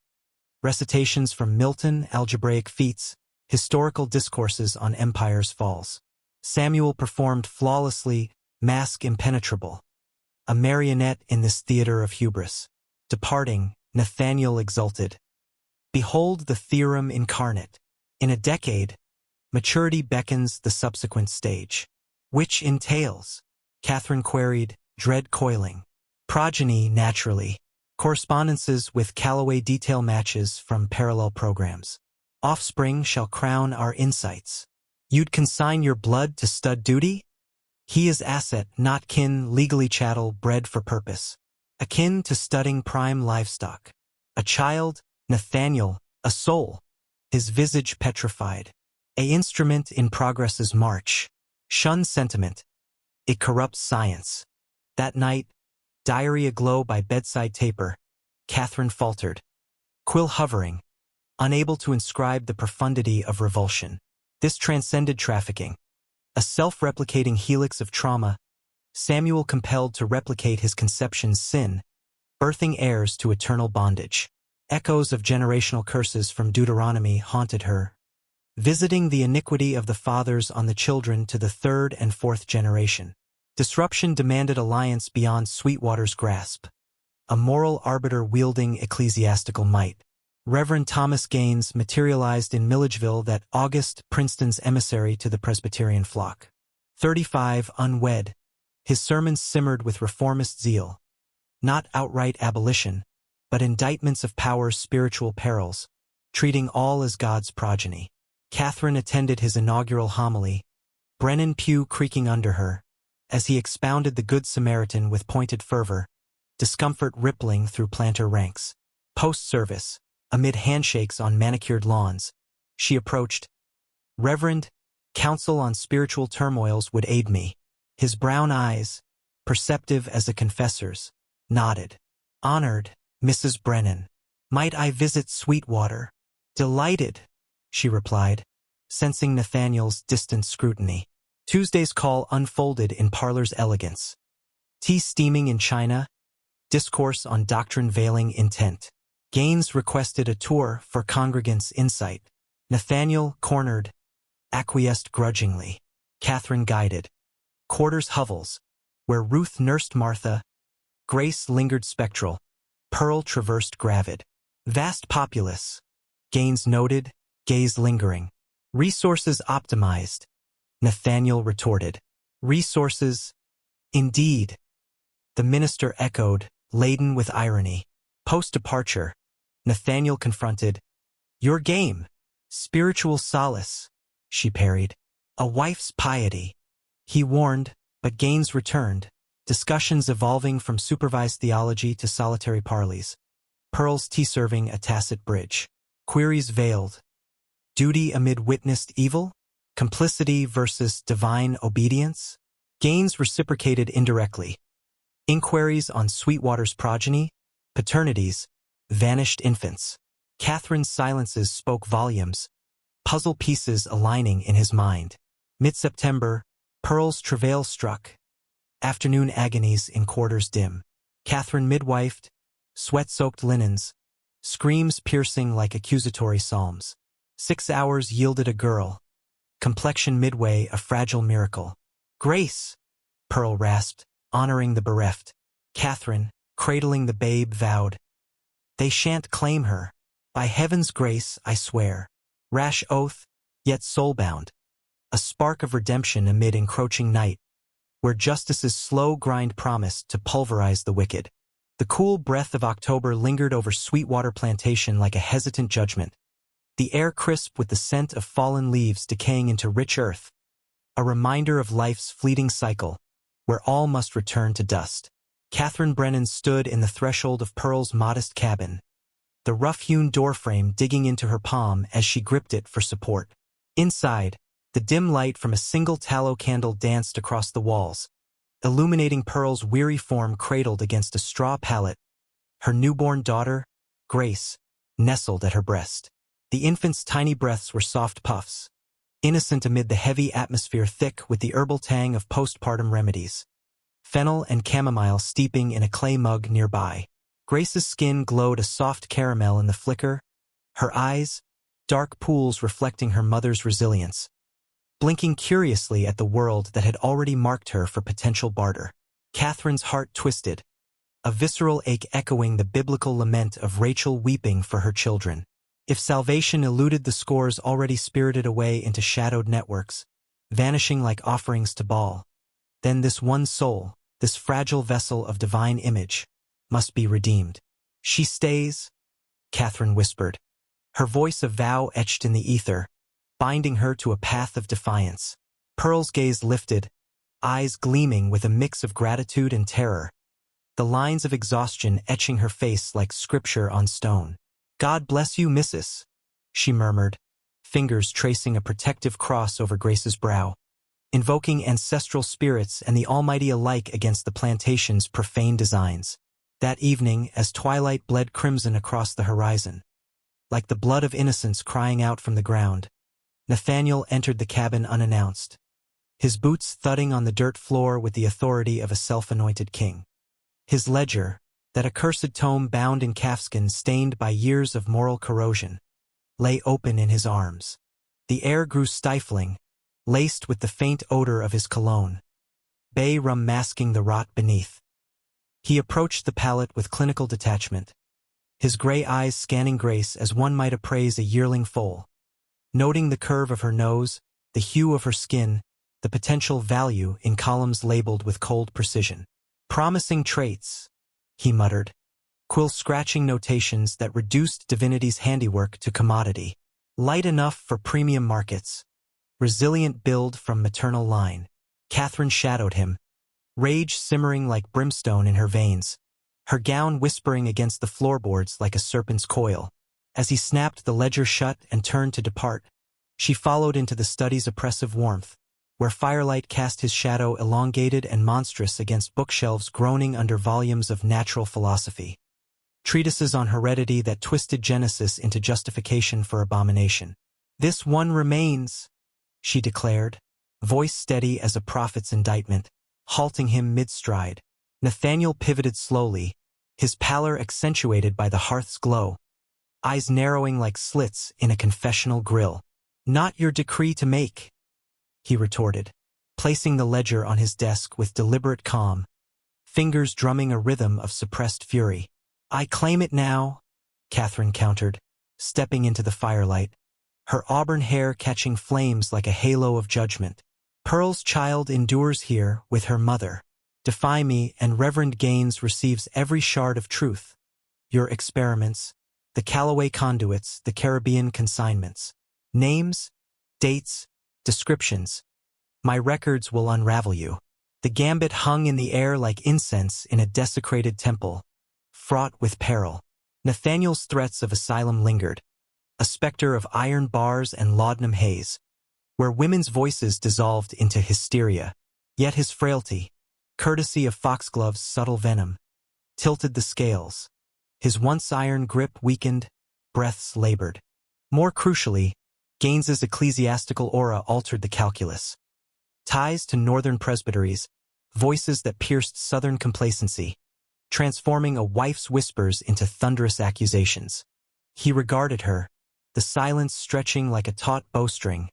Recitations from Milton, algebraic feats, historical discourses on empire's falls. Samuel performed flawlessly, mask impenetrable. A marionette in this theater of hubris. Departing, Nathaniel exulted. Behold the theorem incarnate. In a decade, maturity beckons the subsequent stage. Which entails? Katherine queried, dread coiling. Progeny, naturally. Correspondences with Callaway detail matches from parallel programs. Offspring shall crown our insights. You'd consign your blood to stud duty? He is asset, not kin, legally chattel, bred for purpose. Akin to studding prime livestock. A child, Nathaniel, a soul. His visage petrified. A instrument in progress's march. Shun sentiment. It corrupts science. That night, diary aglow by bedside taper, Katherine faltered. Quill hovering, unable to inscribe the profundity of revulsion. This transcended trafficking. A self-replicating helix of trauma, Samuel compelled to replicate his conception's sin, birthing heirs to eternal bondage. Echoes of generational curses from Deuteronomy haunted her, visiting the iniquity of the fathers on the children to the 3rd and 4th generation. Disruption demanded alliance beyond Sweetwater's grasp, a moral arbiter wielding ecclesiastical might. Reverend Thomas Gaines materialized in Milledgeville that August, Princeton's emissary to the Presbyterian flock. 35, unwed. His sermons simmered with reformist zeal. Not outright abolition, but indictments of power's spiritual perils. treating all as God's progeny. Katherine attended his inaugural homily, Brennan pew creaking under her, as he expounded the Good Samaritan with pointed fervor, discomfort rippling through planter ranks. Post-service, amid handshakes on manicured lawns, she approached, "Reverend, counsel on spiritual turmoils would aid me." His brown eyes, perceptive as a confessor's, nodded. "Honored, Mrs. Brennan. Might I visit Sweetwater?" "Delighted," she replied, sensing Nathaniel's distant scrutiny. Tuesday's call unfolded in parlor's elegance. Tea steaming in china, discourse on doctrine veiling intent. Gaines requested a tour for congregants' insight. Nathaniel, cornered, acquiesced grudgingly. Katherine guided. Quarters hovels, where Ruth nursed Martha, Grace lingered spectral, Pearl traversed gravid. Vast populace, Gaines noted, gaze lingering. Resources optimized, Nathaniel retorted. Resources, indeed, the minister echoed, laden with irony. Post-departure, Nathaniel confronted, "Your game, spiritual solace," she parried. "A wife's piety," he warned, but Gaines returned, discussions evolving from supervised theology to solitary parleys. Pearl's tea-serving a tacit bridge. Queries veiled. Duty amid witnessed evil? Complicity versus divine obedience? Gaines reciprocated indirectly. Inquiries on Sweetwater's progeny, paternities, vanished infants. Katherine's silences spoke volumes, puzzle pieces aligning in his mind. Mid-September, Pearl's travail struck. Afternoon agonies in quarters dim. Katherine midwifed, sweat-soaked linens, screams piercing like accusatory psalms. 6 hours yielded a girl. Complexion midway, a fragile miracle. "Grace," Pearl rasped, honoring the bereft. Katherine, cradling the babe, vowed, "They shan't claim her. By heaven's grace, I swear." Rash oath, yet soul-bound. A spark of redemption amid encroaching night, where justice's slow grind promised to pulverize the wicked. The cool breath of October lingered over Sweetwater Plantation like a hesitant judgment. The air crisp with the scent of fallen leaves decaying into rich earth, a reminder of life's fleeting cycle, where all must return to dust. Katherine Brennan stood in the threshold of Pearl's modest cabin, the rough-hewn doorframe digging into her palm as she gripped it for support. Inside, the dim light from a single tallow candle danced across the walls, illuminating Pearl's weary form cradled against a straw pallet, her newborn daughter, Grace, nestled at her breast. The infant's tiny breaths were soft puffs, innocent amid the heavy atmosphere thick with the herbal tang of postpartum remedies. Fennel and chamomile steeping in a clay mug nearby. Grace's skin glowed a soft caramel in the flicker, her eyes, dark pools reflecting her mother's resilience, blinking curiously at the world that had already marked her for potential barter. Katherine's heart twisted, a visceral ache echoing the biblical lament of Rachel weeping for her children. If salvation eluded the scores already spirited away into shadowed networks, vanishing like offerings to Baal, then this one soul, this fragile vessel of divine image, must be redeemed. "She stays," Katherine whispered, her voice a vow etched in the ether, binding her to a path of defiance. Pearl's gaze lifted, eyes gleaming with a mix of gratitude and terror, the lines of exhaustion etching her face like scripture on stone. "God bless you, Mrs.," she murmured, fingers tracing a protective cross over Grace's brow, invoking ancestral spirits and the Almighty alike against the plantation's profane designs. That evening, as twilight bled crimson across the horizon, like the blood of innocence crying out from the ground, Nathaniel entered the cabin unannounced, his boots thudding on the dirt floor with the authority of a self-anointed king. His ledger, that accursed tome bound in calfskin stained by years of moral corrosion, lay open in his arms. The air grew stifling, laced with the faint odor of his cologne, bay rum masking the rot beneath. He approached the pallet with clinical detachment, his gray eyes scanning Grace as one might appraise a yearling foal, noting the curve of her nose, the hue of her skin, the potential value in columns labeled with cold precision. "Promising traits," he muttered, quill-scratching notations that reduced divinity's handiwork to commodity. Light enough for premium markets. Resilient build from maternal line. Katherine shadowed him, rage simmering like brimstone in her veins, her gown whispering against the floorboards like a serpent's coil. As he snapped the ledger shut and turned to depart, she followed into the study's oppressive warmth, where firelight cast his shadow elongated and monstrous against bookshelves groaning under volumes of natural philosophy. Treatises on heredity that twisted Genesis into justification for abomination. "This one remains," she declared, voice steady as a prophet's indictment, halting him mid-stride. Nathaniel pivoted slowly, his pallor accentuated by the hearth's glow, eyes narrowing like slits in a confessional grill. "Not your decree to make," he retorted, placing the ledger on his desk with deliberate calm, fingers drumming a rhythm of suppressed fury. "I claim it now," Katherine countered, stepping into the firelight, her auburn hair catching flames like a halo of judgment. "Pearl's child endures here with her mother. Defy me, and Reverend Gaines receives every shard of truth. Your experiments, the Callaway conduits, the Caribbean consignments. Names, dates, descriptions. My records will unravel you." The gambit hung in the air like incense in a desecrated temple, fraught with peril. Nathaniel's threats of asylum lingered, a specter of iron bars and laudanum haze, where women's voices dissolved into hysteria. Yet his frailty, courtesy of foxglove's subtle venom, tilted the scales. His once iron grip weakened, breaths labored. More crucially, Gaines's ecclesiastical aura altered the calculus. Ties to northern presbyteries, voices that pierced southern complacency, transforming a wife's whispers into thunderous accusations. He regarded her, the silence stretching like a taut bowstring,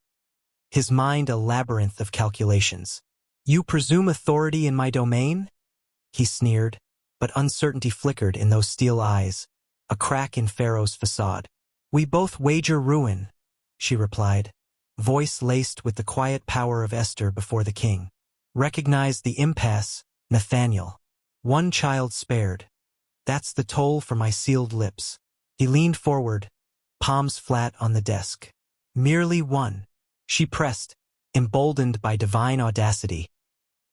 his mind a labyrinth of calculations. "You presume authority in my domain?" he sneered, but uncertainty flickered in those steel eyes, a crack in Pharaoh's facade. "We both wager ruin," she replied, voice laced with the quiet power of Esther before the king. "Recognize the impasse, Nathaniel. One child spared. That's the toll for my sealed lips." He leaned forward, palms flat on the desk. "Merely one," she pressed, emboldened by divine audacity.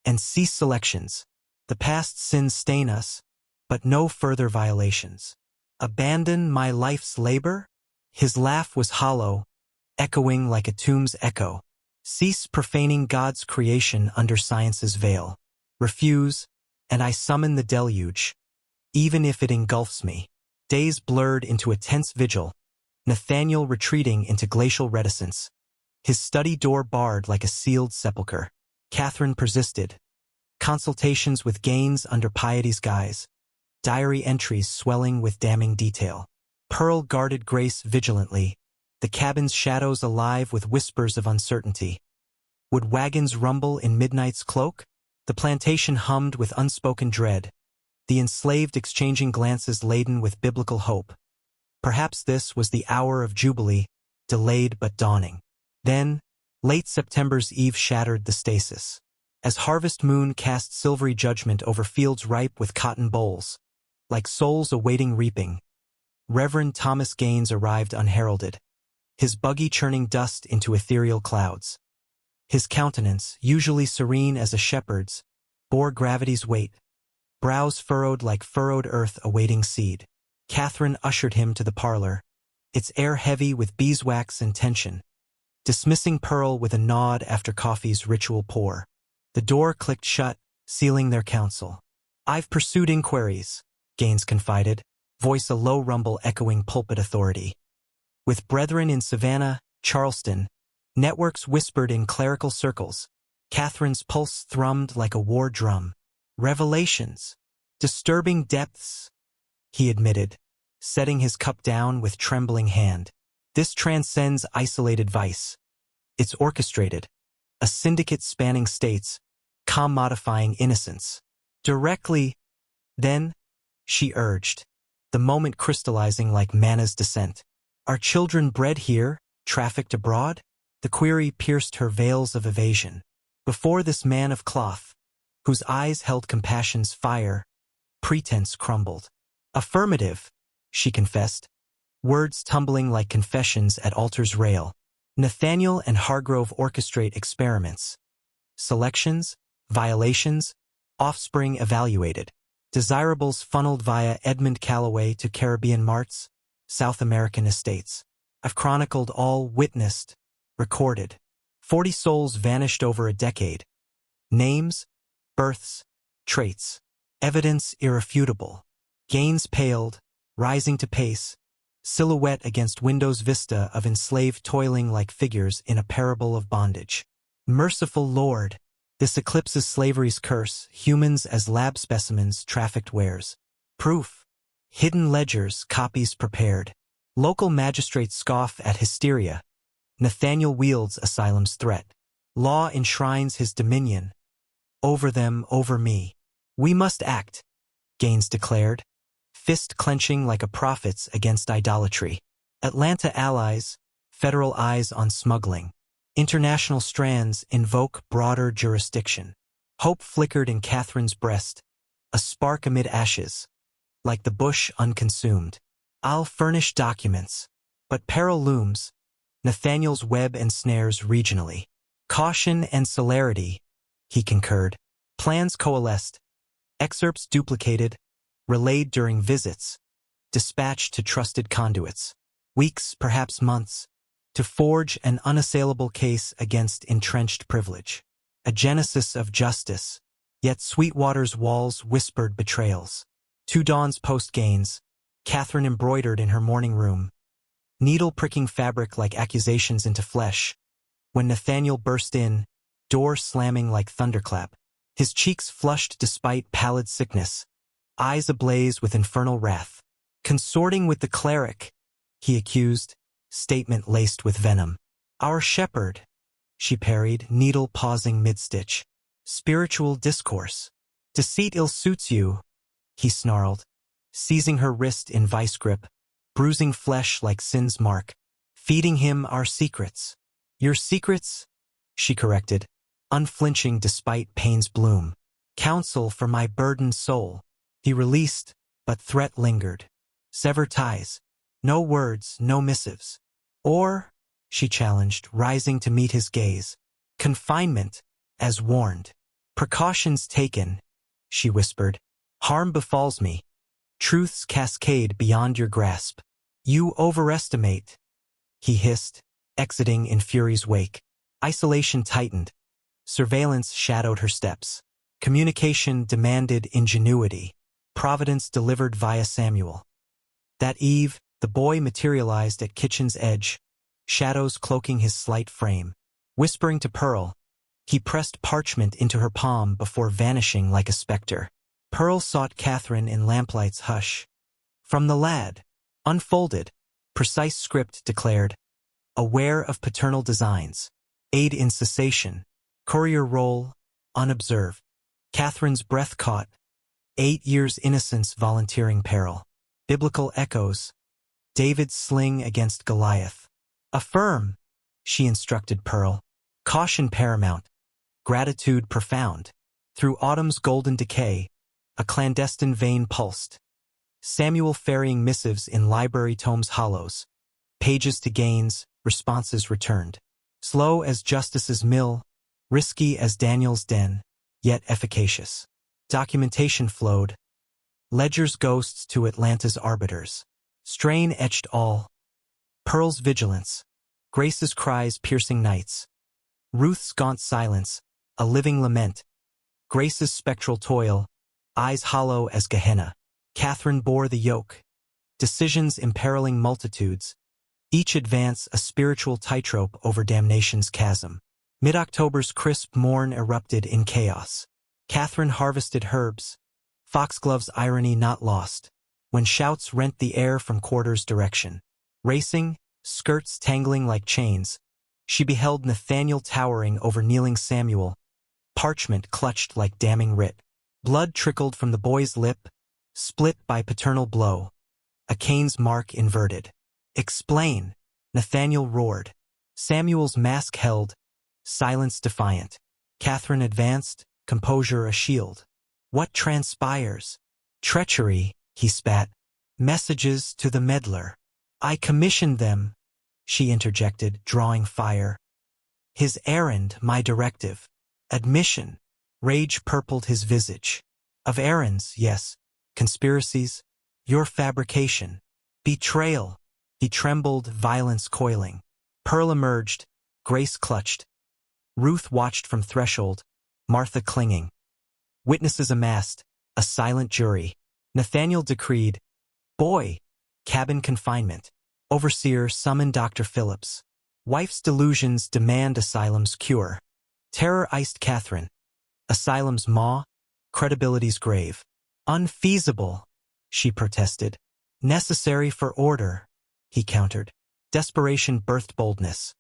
"And cease selections. The past sins stain us, but no further violations. Abandon my life's labor?" His laugh was hollow, echoing like a tomb's echo. "Cease profaning God's creation under science's veil. Refuse, and I summon the deluge, even if it engulfs me." Days blurred into a tense vigil, Nathaniel retreating into glacial reticence, his study door barred like a sealed sepulchre. Katherine persisted. Consultations with Gaines under piety's guise, diary entries swelling with damning detail. Pearl guarded Grace vigilantly, the cabin's shadows alive with whispers of uncertainty. Would wagons rumble in midnight's cloak? The plantation hummed with unspoken dread, the enslaved exchanging glances laden with biblical hope. Perhaps this was the hour of jubilee, delayed but dawning. Then, late September's eve shattered the stasis. As harvest moon cast silvery judgment over fields ripe with cotton bolls, like souls awaiting reaping, Reverend Thomas Gaines arrived unheralded, his buggy churning dust into ethereal clouds. His countenance, usually serene as a shepherd's, bore gravity's weight, brows furrowed like furrowed earth awaiting seed. Katherine ushered him to the parlor, its air heavy with beeswax and tension, dismissing Pearl with a nod after coffee's ritual pour. The door clicked shut, sealing their counsel. "I've pursued inquiries," Gaines confided, voice a low rumble echoing pulpit authority. "With brethren in Savannah, Charleston, networks whispered in clerical circles." Katherine's pulse thrummed like a war drum. "Revelations. Disturbing depths," he admitted, setting his cup down with trembling hand. "This transcends isolated vice. It's orchestrated. A syndicate spanning states, commodifying innocence. Directly." "Then," she urged, the moment crystallizing like manna's descent, "are children bred here, trafficked abroad?" The query pierced her veils of evasion. Before this man of cloth, whose eyes held compassion's fire, pretense crumbled. Affirmative, she confessed, words tumbling like confessions at altar's rail. Nathaniel and Hargrove orchestrate experiments. Selections, violations, offspring evaluated. Desirables funneled via Edmund Calloway to Caribbean marts, South American estates. I've chronicled all, witnessed, recorded. 40 souls vanished over a decade. Names, births, traits. Evidence irrefutable. Gains paled, rising to pace. Silhouette against Windows vista of enslaved toiling like figures in a parable of bondage. Merciful Lord, this eclipses slavery's curse, humans as lab specimens, trafficked wares. Proof. Hidden ledgers, copies prepared. Local magistrates scoff at hysteria. Nathaniel wields asylum's threat. Law enshrines his dominion. Over them, over me. We must act, Gaines declared, fist clenching like a prophet's against idolatry. Atlanta allies, federal eyes on smuggling. International strands invoke broader jurisdiction. Hope flickered in Katherine's breast, a spark amid ashes, like the bush unconsumed. I'll furnish documents. But peril looms, Nathaniel's web and snares regionally. Caution and celerity, he concurred. Plans coalesced, excerpts duplicated, relayed during visits, dispatched to trusted conduits. Weeks, perhaps months, to forge an unassailable case against entrenched privilege. A genesis of justice, yet Sweetwater's walls whispered betrayals. 2 dawns post-Gaines, Katherine embroidered in her morning room, needle-pricking fabric like accusations into flesh. When Nathaniel burst in, door slamming like thunderclap, his cheeks flushed despite pallid sickness, eyes ablaze with infernal wrath. Consorting with the cleric, he accused, statement laced with venom. Our shepherd, she parried, needle pausing mid-stitch. Spiritual discourse. Deceit ill suits you, he snarled, seizing her wrist in vice grip, bruising flesh like sin's mark, feeding him our secrets. Your secrets? She corrected, unflinching despite pain's bloom. Counsel for my burdened soul. He released, but threat lingered. Sever ties. No words, no missives. Or, she challenged, rising to meet his gaze, confinement, as warned. Precautions taken, she whispered. Harm befalls me. Truths cascade beyond your grasp. You overestimate, he hissed, exiting in fury's wake. Isolation tightened. Surveillance shadowed her steps. Communication demanded ingenuity. Providence delivered via Samuel. That eve, the boy materialized at kitchen's edge, shadows cloaking his slight frame. Whispering to Pearl, he pressed parchment into her palm before vanishing like a specter. Pearl sought Katherine in lamplight's hush. From the lad, unfolded, precise script declared, aware of paternal designs, aid in cessation, courier role, unobserved. Katherine's breath caught, 8 years innocence volunteering peril. Biblical echoes, David's sling against Goliath. Affirm, she instructed Pearl. Caution paramount, gratitude profound. Through autumn's golden decay, a clandestine vein pulsed. Samuel ferrying missives in library tomes hollows. Pages to Gaines, responses returned. Slow as Justice's mill, risky as Daniel's den, yet efficacious. Documentation flowed. Ledger's ghosts to Atlanta's arbiters. Strain etched all. Pearl's vigilance. Grace's cries piercing nights. Ruth's gaunt silence, a living lament. Grace's spectral toil, eyes hollow as Gehenna. Katherine bore the yoke. Decisions imperiling multitudes. Each advance a spiritual tightrope over damnation's chasm. Mid-October's crisp morn erupted in chaos. Katherine harvested herbs. Foxglove's irony not lost. When shouts rent the air from quarters direction. Racing, skirts tangling like chains, she beheld Nathaniel towering over kneeling Samuel. Parchment clutched like damning writ. Blood trickled from the boy's lip, split by paternal blow. A Cain's mark inverted. Explain, Nathaniel roared. Samuel's mask held, silence defiant. Katherine advanced, composure a shield. What transpires? Treachery, he spat, Messages to the meddler. I commissioned them, she interjected, drawing fire. His errand, my directive. Admission. Rage purpled his visage. Of errands, yes. Conspiracies. Your fabrication. Betrayal. He trembled, violence coiling. Pearl emerged. Grace clutched. Ruth watched from threshold. Martha clinging. Witnesses amassed. A silent jury. Nathaniel decreed. Boy. Cabin confinement. Overseer summon Dr. Phillips. Wife's delusions demand asylum's cure. Terror iced Katherine. Asylum's maw. Credibility's grave. Unfeasible, she protested. Necessary for order, he countered. Desperation birthed boldness.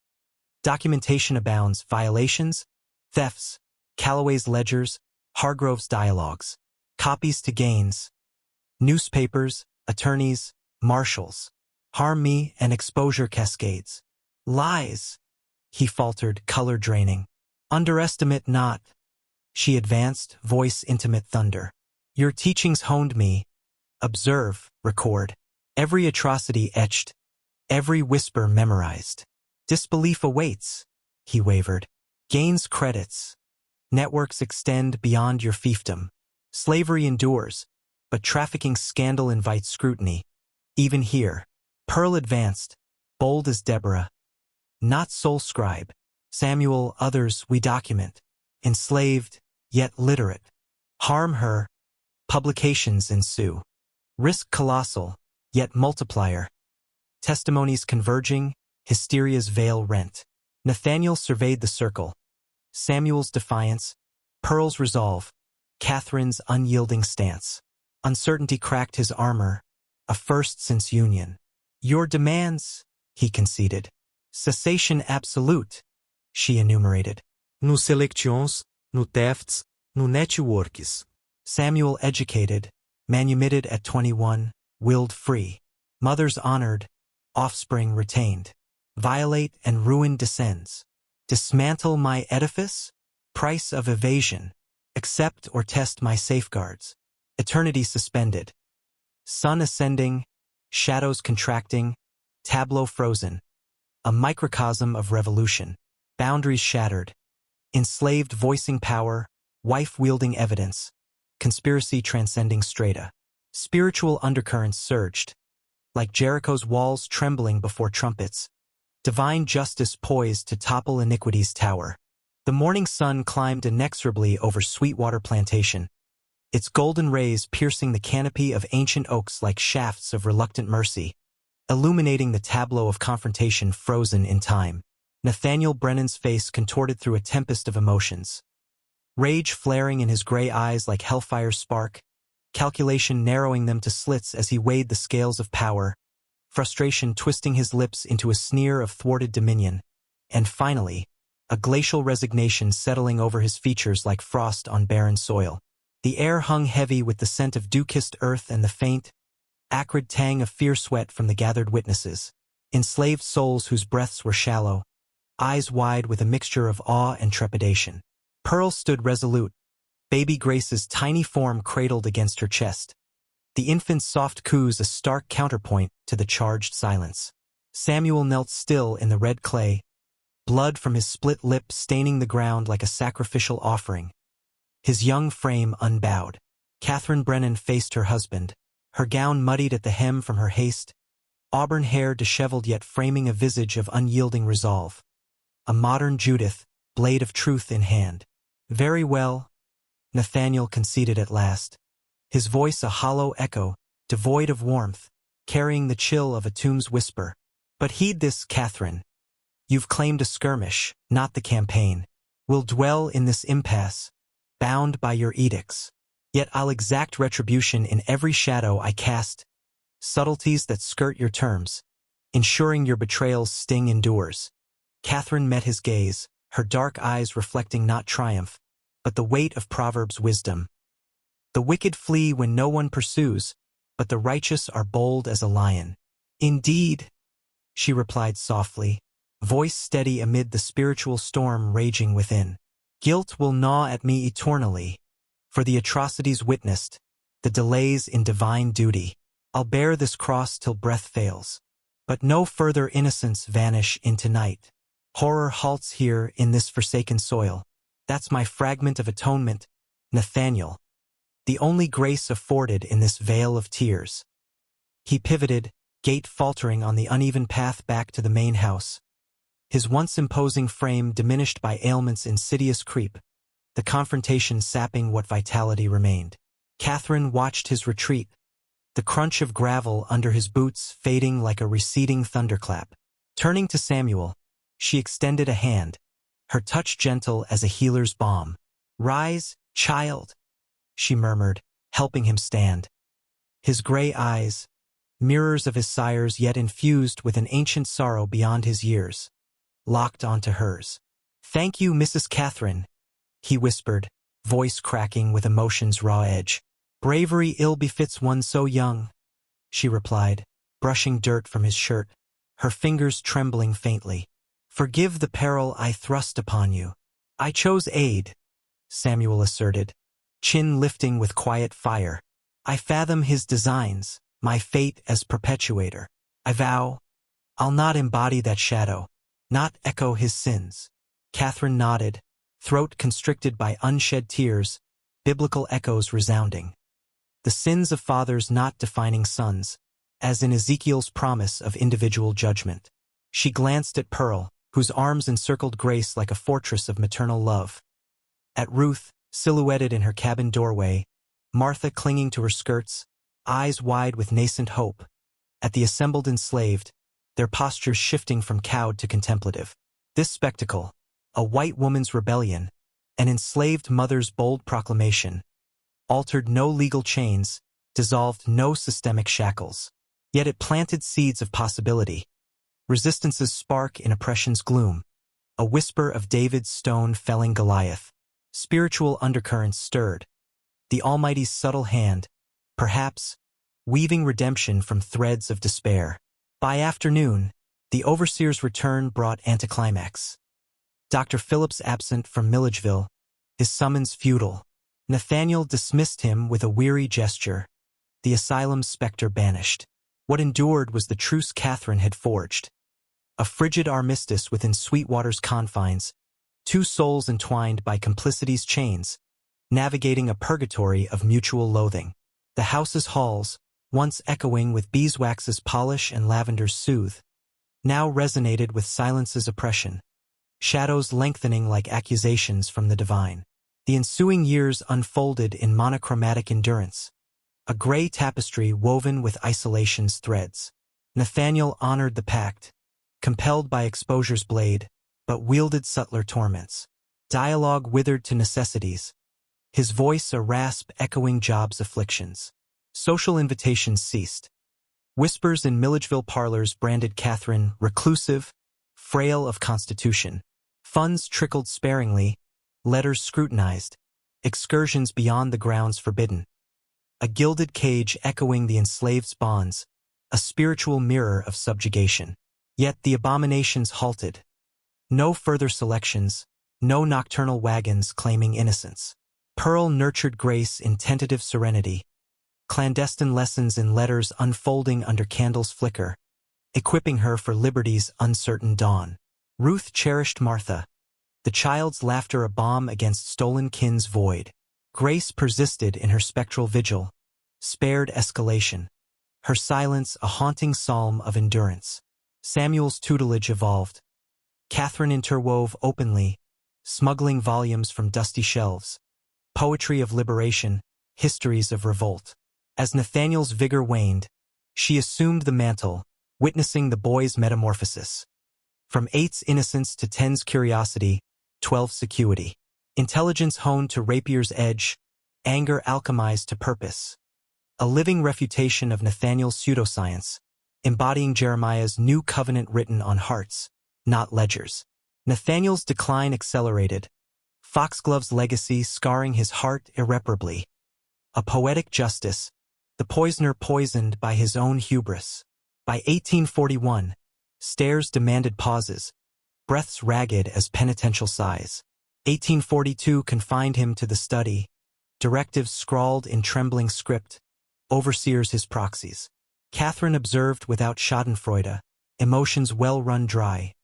Documentation abounds, violations, thefts, Calloway's ledgers, Hargrove's dialogues, copies to Gaines, newspapers, attorneys, marshals. Harm me and exposure cascades. Lies, he faltered, color draining. Underestimate not. She advanced, voice intimate thunder. Your teachings honed me. Observe, record. Every atrocity etched. Every whisper memorized. Disbelief awaits, he wavered. Gains credits. Networks extend beyond your fiefdom. Slavery endures, but trafficking scandal invites scrutiny. Even here, Pearl advanced, bold as Deborah. Not sole scribe. Samuel, others we document. Enslaved, yet literate. Harm her. Publications ensue. Risk colossal, yet multiplier. Testimonies converging, hysteria's veil rent. Nathaniel surveyed the circle. Samuel's defiance, Pearl's resolve, Katherine's unyielding stance. Uncertainty cracked his armor, a first since union. Your demands, he conceded. Cessation absolute, she enumerated. No selections, no thefts, no networks. Samuel educated, manumitted at 21, willed free. Mothers honored, offspring retained. Violate and ruin descends. Dismantle my edifice? Price of evasion. Accept or test my safeguards. Eternity suspended. Sun ascending, shadows contracting, tableau frozen. A microcosm of revolution. Boundaries shattered. Enslaved voicing power, wife wielding evidence. Conspiracy transcending strata. Spiritual undercurrents surged. Like Jericho's walls trembling before trumpets. Divine justice poised to topple iniquity's tower. The morning sun climbed inexorably over Sweetwater Plantation. Its golden rays piercing the canopy of ancient oaks like shafts of reluctant mercy. Illuminating the tableau of confrontation frozen in time. Nathaniel Brennan's face contorted through a tempest of emotions. Rage flaring in his gray eyes like hellfire's spark, calculation narrowing them to slits as he weighed the scales of power, frustration twisting his lips into a sneer of thwarted dominion, and finally, a glacial resignation settling over his features like frost on barren soil. The air hung heavy with the scent of dew-kissed earth and the faint, acrid tang of fear sweat from the gathered witnesses, enslaved souls whose breaths were shallow, eyes wide with a mixture of awe and trepidation. Pearl stood resolute, baby Grace's tiny form cradled against her chest. The infant's soft coos a stark counterpoint to the charged silence. Samuel knelt still in the red clay, blood from his split lip staining the ground like a sacrificial offering. His young frame unbowed. Katherine Brennan faced her husband, her gown muddied at the hem from her haste, auburn hair disheveled yet framing a visage of unyielding resolve. A modern Judith, blade of truth in hand. Very well, Nathaniel conceded at last, his voice a hollow echo, devoid of warmth, carrying the chill of a tomb's whisper. But heed this, Katherine. You've claimed a skirmish, not the campaign. We'll dwell in this impasse, bound by your edicts. Yet I'll exact retribution in every shadow I cast, subtleties that skirt your terms, ensuring your betrayal's sting endures. Katherine met his gaze, her dark eyes reflecting not triumph, but the weight of Proverbs' wisdom. The wicked flee when no one pursues, but the righteous are bold as a lion. Indeed, she replied softly, voice steady amid the spiritual storm raging within. Guilt will gnaw at me eternally, for the atrocities witnessed, the delays in divine duty. I'll bear this cross till breath fails. But no further innocence vanish into night. Horror halts here in this forsaken soil. That's my fragment of atonement, Nathaniel, the only grace afforded in this vale of tears. He pivoted, gait faltering on the uneven path back to the main house. His once imposing frame diminished by ailment's insidious creep, the confrontation sapping what vitality remained. Katherine watched his retreat, the crunch of gravel under his boots fading like a receding thunderclap. Turning to Samuel, she extended a hand, her touch gentle as a healer's balm. "Rise, child," she murmured, helping him stand. His gray eyes, mirrors of his sire's yet infused with an ancient sorrow beyond his years, locked onto hers. "Thank you, Mrs. Katherine," he whispered, voice cracking with emotion's raw edge. "Bravery ill befits one so young," she replied, brushing dirt from his shirt, her fingers trembling faintly. "Forgive the peril I thrust upon you." "I chose aid," Samuel asserted, chin lifting with quiet fire. "I fathom his designs, my fate as perpetuator. I vow, I'll not embody that shadow, not echo his sins." Katherine nodded, throat constricted by unshed tears, biblical echoes resounding. The sins of fathers not defining sons, as in Ezekiel's promise of individual judgment. She glanced at Pearl, whose arms encircled Grace like a fortress of maternal love. At Ruth, silhouetted in her cabin doorway, Martha clinging to her skirts, eyes wide with nascent hope. At the assembled enslaved, their postures shifting from cowed to contemplative. This spectacle, a white woman's rebellion, an enslaved mother's bold proclamation, altered no legal chains, dissolved no systemic shackles. Yet it planted seeds of possibility. Resistance's spark in oppression's gloom, a whisper of David's stone felling Goliath. Spiritual undercurrents stirred. The Almighty's subtle hand, perhaps, weaving redemption from threads of despair. By afternoon, the overseer's return brought anticlimax. Dr. Phillips absent from Milledgeville, his summons futile. Nathaniel dismissed him with a weary gesture, the asylum's specter banished. What endured was the truce Katherine had forged. A frigid armistice within Sweetwater's confines, two souls entwined by complicity's chains, navigating a purgatory of mutual loathing. The house's halls, once echoing with beeswax's polish and lavender's soothe, now resonated with silence's oppression, shadows lengthening like accusations from the divine. The ensuing years unfolded in monochromatic endurance, a gray tapestry woven with isolation's threads. Nathaniel honored the pact, compelled by exposure's blade, but wielded subtler torments. Dialogue withered to necessities, his voice a rasp echoing job's afflictions. Social invitations ceased. Whispers in Milledgeville parlors branded Katherine reclusive, frail of constitution. Funds trickled sparingly, letters scrutinized, excursions beyond the grounds forbidden. A gilded cage echoing the enslaved's bonds, a spiritual mirror of subjugation. Yet the abominations halted. No further selections, no nocturnal wagons claiming innocence. Pearl nurtured Grace in tentative serenity, clandestine lessons in letters unfolding under candles' flicker, equipping her for liberty's uncertain dawn. Ruth cherished Martha, the child's laughter a balm against stolen kin's void. Grace persisted in her spectral vigil, spared escalation, her silence a haunting psalm of endurance. Samuel's tutelage evolved. Katherine interwove openly, smuggling volumes from dusty shelves, poetry of liberation, histories of revolt. As Nathaniel's vigor waned, she assumed the mantle, witnessing the boy's metamorphosis. From 8's innocence to 10's curiosity, 12's acuity. Intelligence honed to rapier's edge, anger alchemized to purpose. A living refutation of Nathaniel's pseudoscience, embodying Jeremiah's new covenant written on hearts, not ledgers. Nathaniel's decline accelerated, Foxglove's legacy scarring his heart irreparably. A poetic justice, the poisoner poisoned by his own hubris. By 1841, stares demanded pauses, breaths ragged as penitential sighs. 1842 confined him to the study, directives scrawled in trembling script, overseers his proxies. Katherine observed without schadenfreude, emotions well run dry.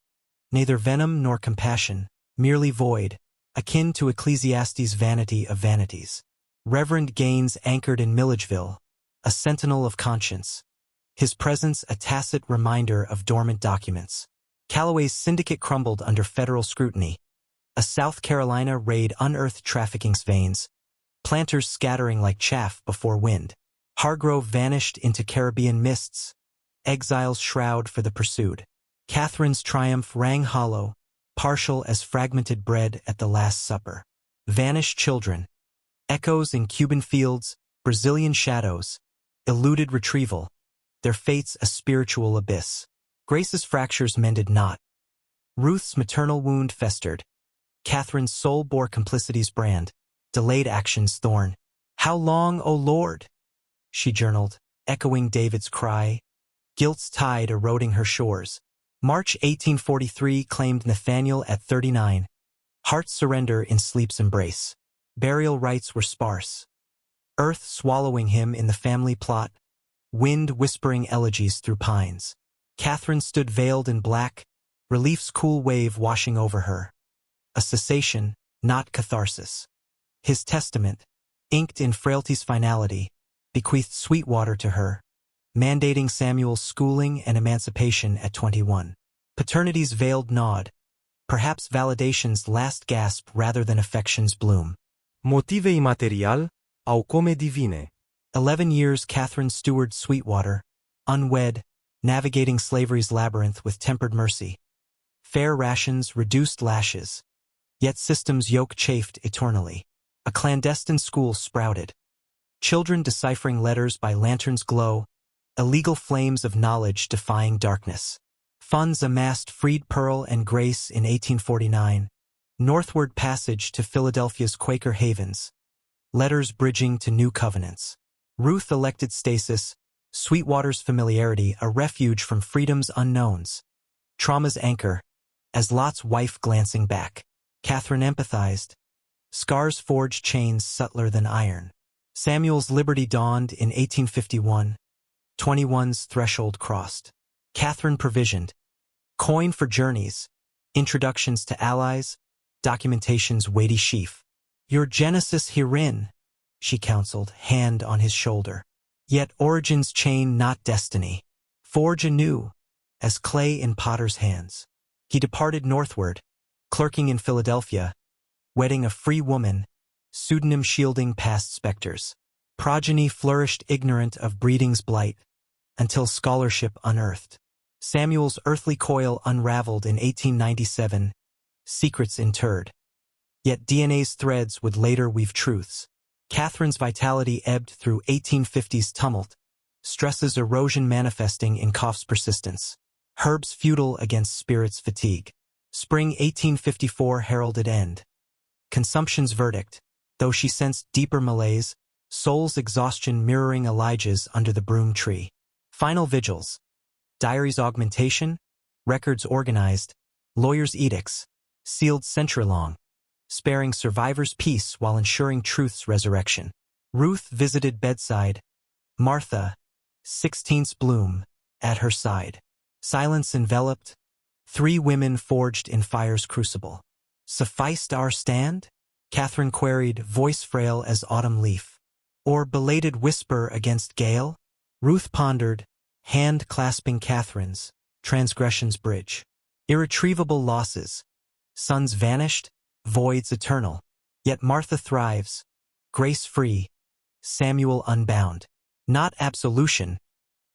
Neither venom nor compassion, merely void, akin to Ecclesiastes' vanity of vanities. Reverend Gaines anchored in Milledgeville, a sentinel of conscience. His presence a tacit reminder of dormant documents. Callaway's syndicate crumbled under federal scrutiny. A South Carolina raid unearthed trafficking's veins, planters scattering like chaff before wind. Hargrove vanished into Caribbean mists, exile's shroud for the pursued. Catherine's triumph rang hollow, partial as fragmented bread at the Last Supper. Vanished children, echoes in Cuban fields, Brazilian shadows, eluded retrieval, their fates a spiritual abyss. Grace's fractures mended not. Ruth's maternal wound festered. Catherine's soul bore complicity's brand, delayed action's thorn. How long, O Lord? She journaled, echoing David's cry, guilt's tide eroding her shores. March 1843 claimed Nathaniel at 39. Heart's surrender in sleep's embrace. Burial rites were sparse. Earth swallowing him in the family plot, wind whispering elegies through pines. Katherine stood veiled in black, relief's cool wave washing over her. A cessation, not catharsis. His testament, inked in frailty's finality, bequeathed Sweetwater to her, mandating Samuel's schooling and emancipation at 21. Paternity's veiled nod, perhaps validation's last gasp rather than affection's bloom. Motive imaterial, au come divine. 11 years Katherine stewarded Sweetwater, unwed, navigating slavery's labyrinth with tempered mercy. Fair rations, reduced lashes, yet system's yoke chafed eternally. A clandestine school sprouted. Children deciphering letters by lantern's glow, illegal flames of knowledge defying darkness. Funds amassed freed Pearl and Grace in 1849, northward passage to Philadelphia's Quaker havens, letters bridging to new covenants. Ruth elected stasis, Sweetwater's familiarity a refuge from freedom's unknowns. Trauma's anchor, as Lot's wife glancing back. Katherine empathized. Scars forged chains subtler than iron. Samuel's liberty dawned in 1851. 21's threshold crossed. Katherine provisioned. Coin for journeys, introductions to allies, documentation's weighty sheaf. Your genesis herein, she counseled, hand on his shoulder. Yet origin's chain not destiny. Forge anew, as clay in potter's hands. He departed northward, clerking in Philadelphia, wedding a free woman, pseudonym shielding past specters. Progeny flourished ignorant of breeding's blight, until scholarship unearthed. Samuel's earthly coil unraveled in 1897, secrets interred. Yet DNA's threads would later weave truths. Catherine's vitality ebbed through 1850's tumult, stress's erosion manifesting in cough's persistence. Herbs futile against spirit's fatigue. Spring 1854 heralded end. Consumption's verdict, though she sensed deeper malaise, soul's exhaustion mirroring Elijah's under the broom tree. Final vigils. Diaries augmentation, records organized, lawyers' edicts, sealed century-long, sparing survivors peace while ensuring truth's resurrection. Ruth visited bedside, Martha, 16th bloom, at her side. Silence enveloped, 3 women forged in fire's crucible. Sufficed our stand? Katherine queried, voice frail as autumn leaf. Or belated whisper against gale? Ruth pondered, hand clasping Catherine's, transgression's bridge. Irretrievable losses. Sons vanished, voids eternal. Yet Martha thrives, grace free, Samuel unbound. Not absolution,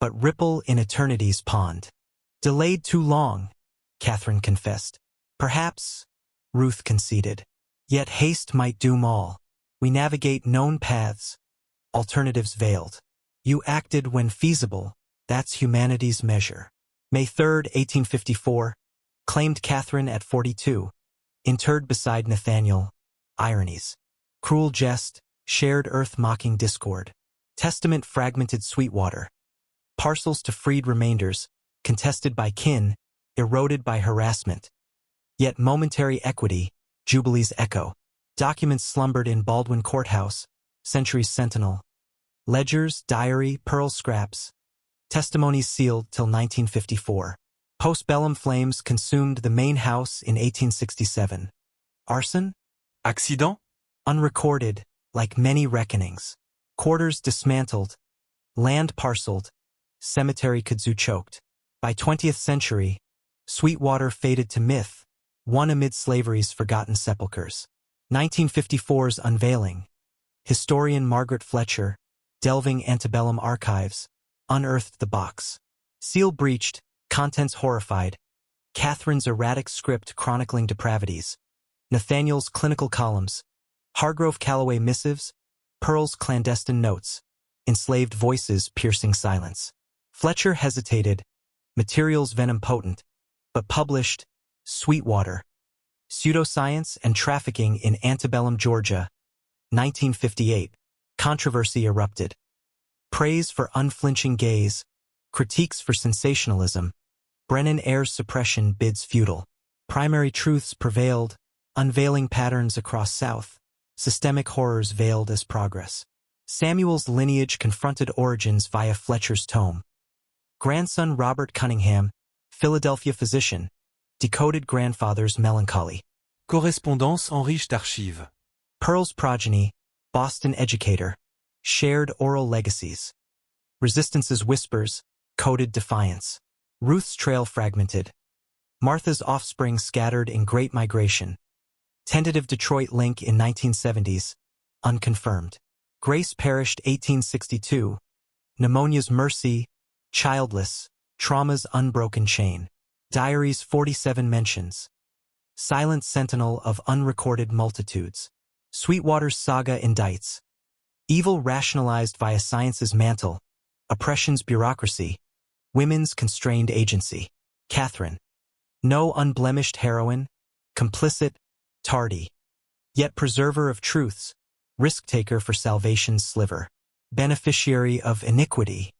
but ripple in eternity's pond. Delayed too long, Katherine confessed. Perhaps, Ruth conceded. Yet haste might doom all. We navigate known paths, alternatives veiled. You acted when feasible, that's humanity's measure. May 3, 1854, claimed Katherine at 42, interred beside Nathaniel, ironies. Cruel jest, shared earth-mocking discord. Testament fragmented Sweetwater. Parcels to freed remainders, contested by kin, eroded by harassment. Yet momentary equity, Jubilee's echo. Documents slumbered in Baldwin Courthouse, Century's sentinel. Ledgers, diary, pearl scraps. Testimonies sealed till 1954. Postbellum flames consumed the main house in 1867. Arson? Accident? Unrecorded, like many reckonings. Quarters dismantled, land parceled, cemetery kudzu choked. By 20th century, Sweetwater faded to myth, one amid slavery's forgotten sepulchres. 1954's unveiling. Historian Margaret Fletcher, delving Antebellum archives, unearthed the box. Seal breached, contents horrified. Katherine's erratic script chronicling depravities. Nathaniel's clinical columns. Hargrove Calloway missives. Pearl's clandestine notes. Enslaved voices piercing silence. Fletcher hesitated, materials venom potent, but published Sweetwater. Pseudoscience and Trafficking in Antebellum, Georgia, 1958. Controversy erupted. Praise for unflinching gaze, critiques for sensationalism. Brennan airs suppression bids futile. Primary truths prevailed, unveiling patterns across South, systemic horrors veiled as progress. Samuel's lineage confronted origins via Fletcher's tome. Grandson Robert Cunningham, Philadelphia physician, decoded grandfather's melancholy. Correspondance enrichie d'archives. Pearl's progeny, Boston educator, shared oral legacies. Resistance's whispers, coded defiance. Ruth's trail fragmented. Martha's offspring scattered in Great Migration. Tentative Detroit link in 1970s, unconfirmed. Grace perished 1862. Pneumonia's mercy, childless, trauma's unbroken chain. Diaries 47 mentions. Silent sentinel of unrecorded multitudes. Sweetwater's saga indicts. Evil rationalized via science's mantle. Oppression's bureaucracy. Women's constrained agency. Katherine. No unblemished heroine. Complicit, tardy. Yet preserver of truths. Risk-taker for salvation's sliver. Beneficiary of iniquity.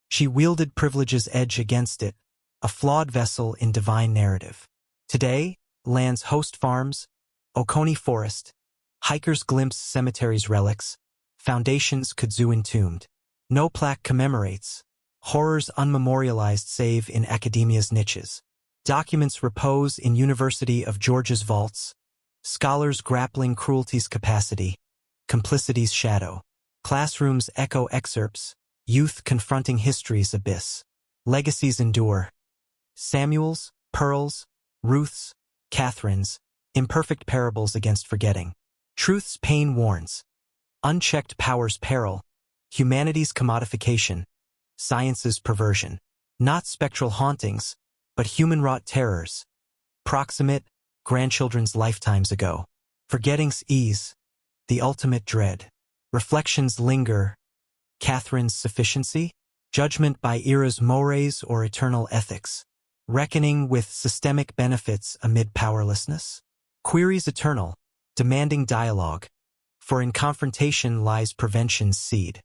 She wielded privilege's edge against it, a flawed vessel in divine narrative. Today, lands host farms, Oconee Forest, hikers glimpse cemeteries' relics, foundations kudzu entombed. No plaque commemorates, horrors unmemorialized save in academia's niches. Documents repose in University of Georgia's vaults, scholars grappling cruelty's capacity, complicity's shadow. Classrooms echo excerpts, youth confronting history's abyss. Legacies endure. Samuel's, Pearl's, Ruth's, Katherine's, imperfect parables against forgetting. Truth's pain warns. Unchecked power's peril. Humanity's commodification. Science's perversion. Not spectral hauntings, but human-wrought terrors. Proximate, grandchildren's lifetimes ago. Forgetting's ease. The ultimate dread. Reflections linger. Katherine's sufficiency? Judgment by era's mores or eternal ethics. Reckoning with systemic benefits amid powerlessness? Queries eternal, demanding dialogue. For in confrontation lies prevention's seed.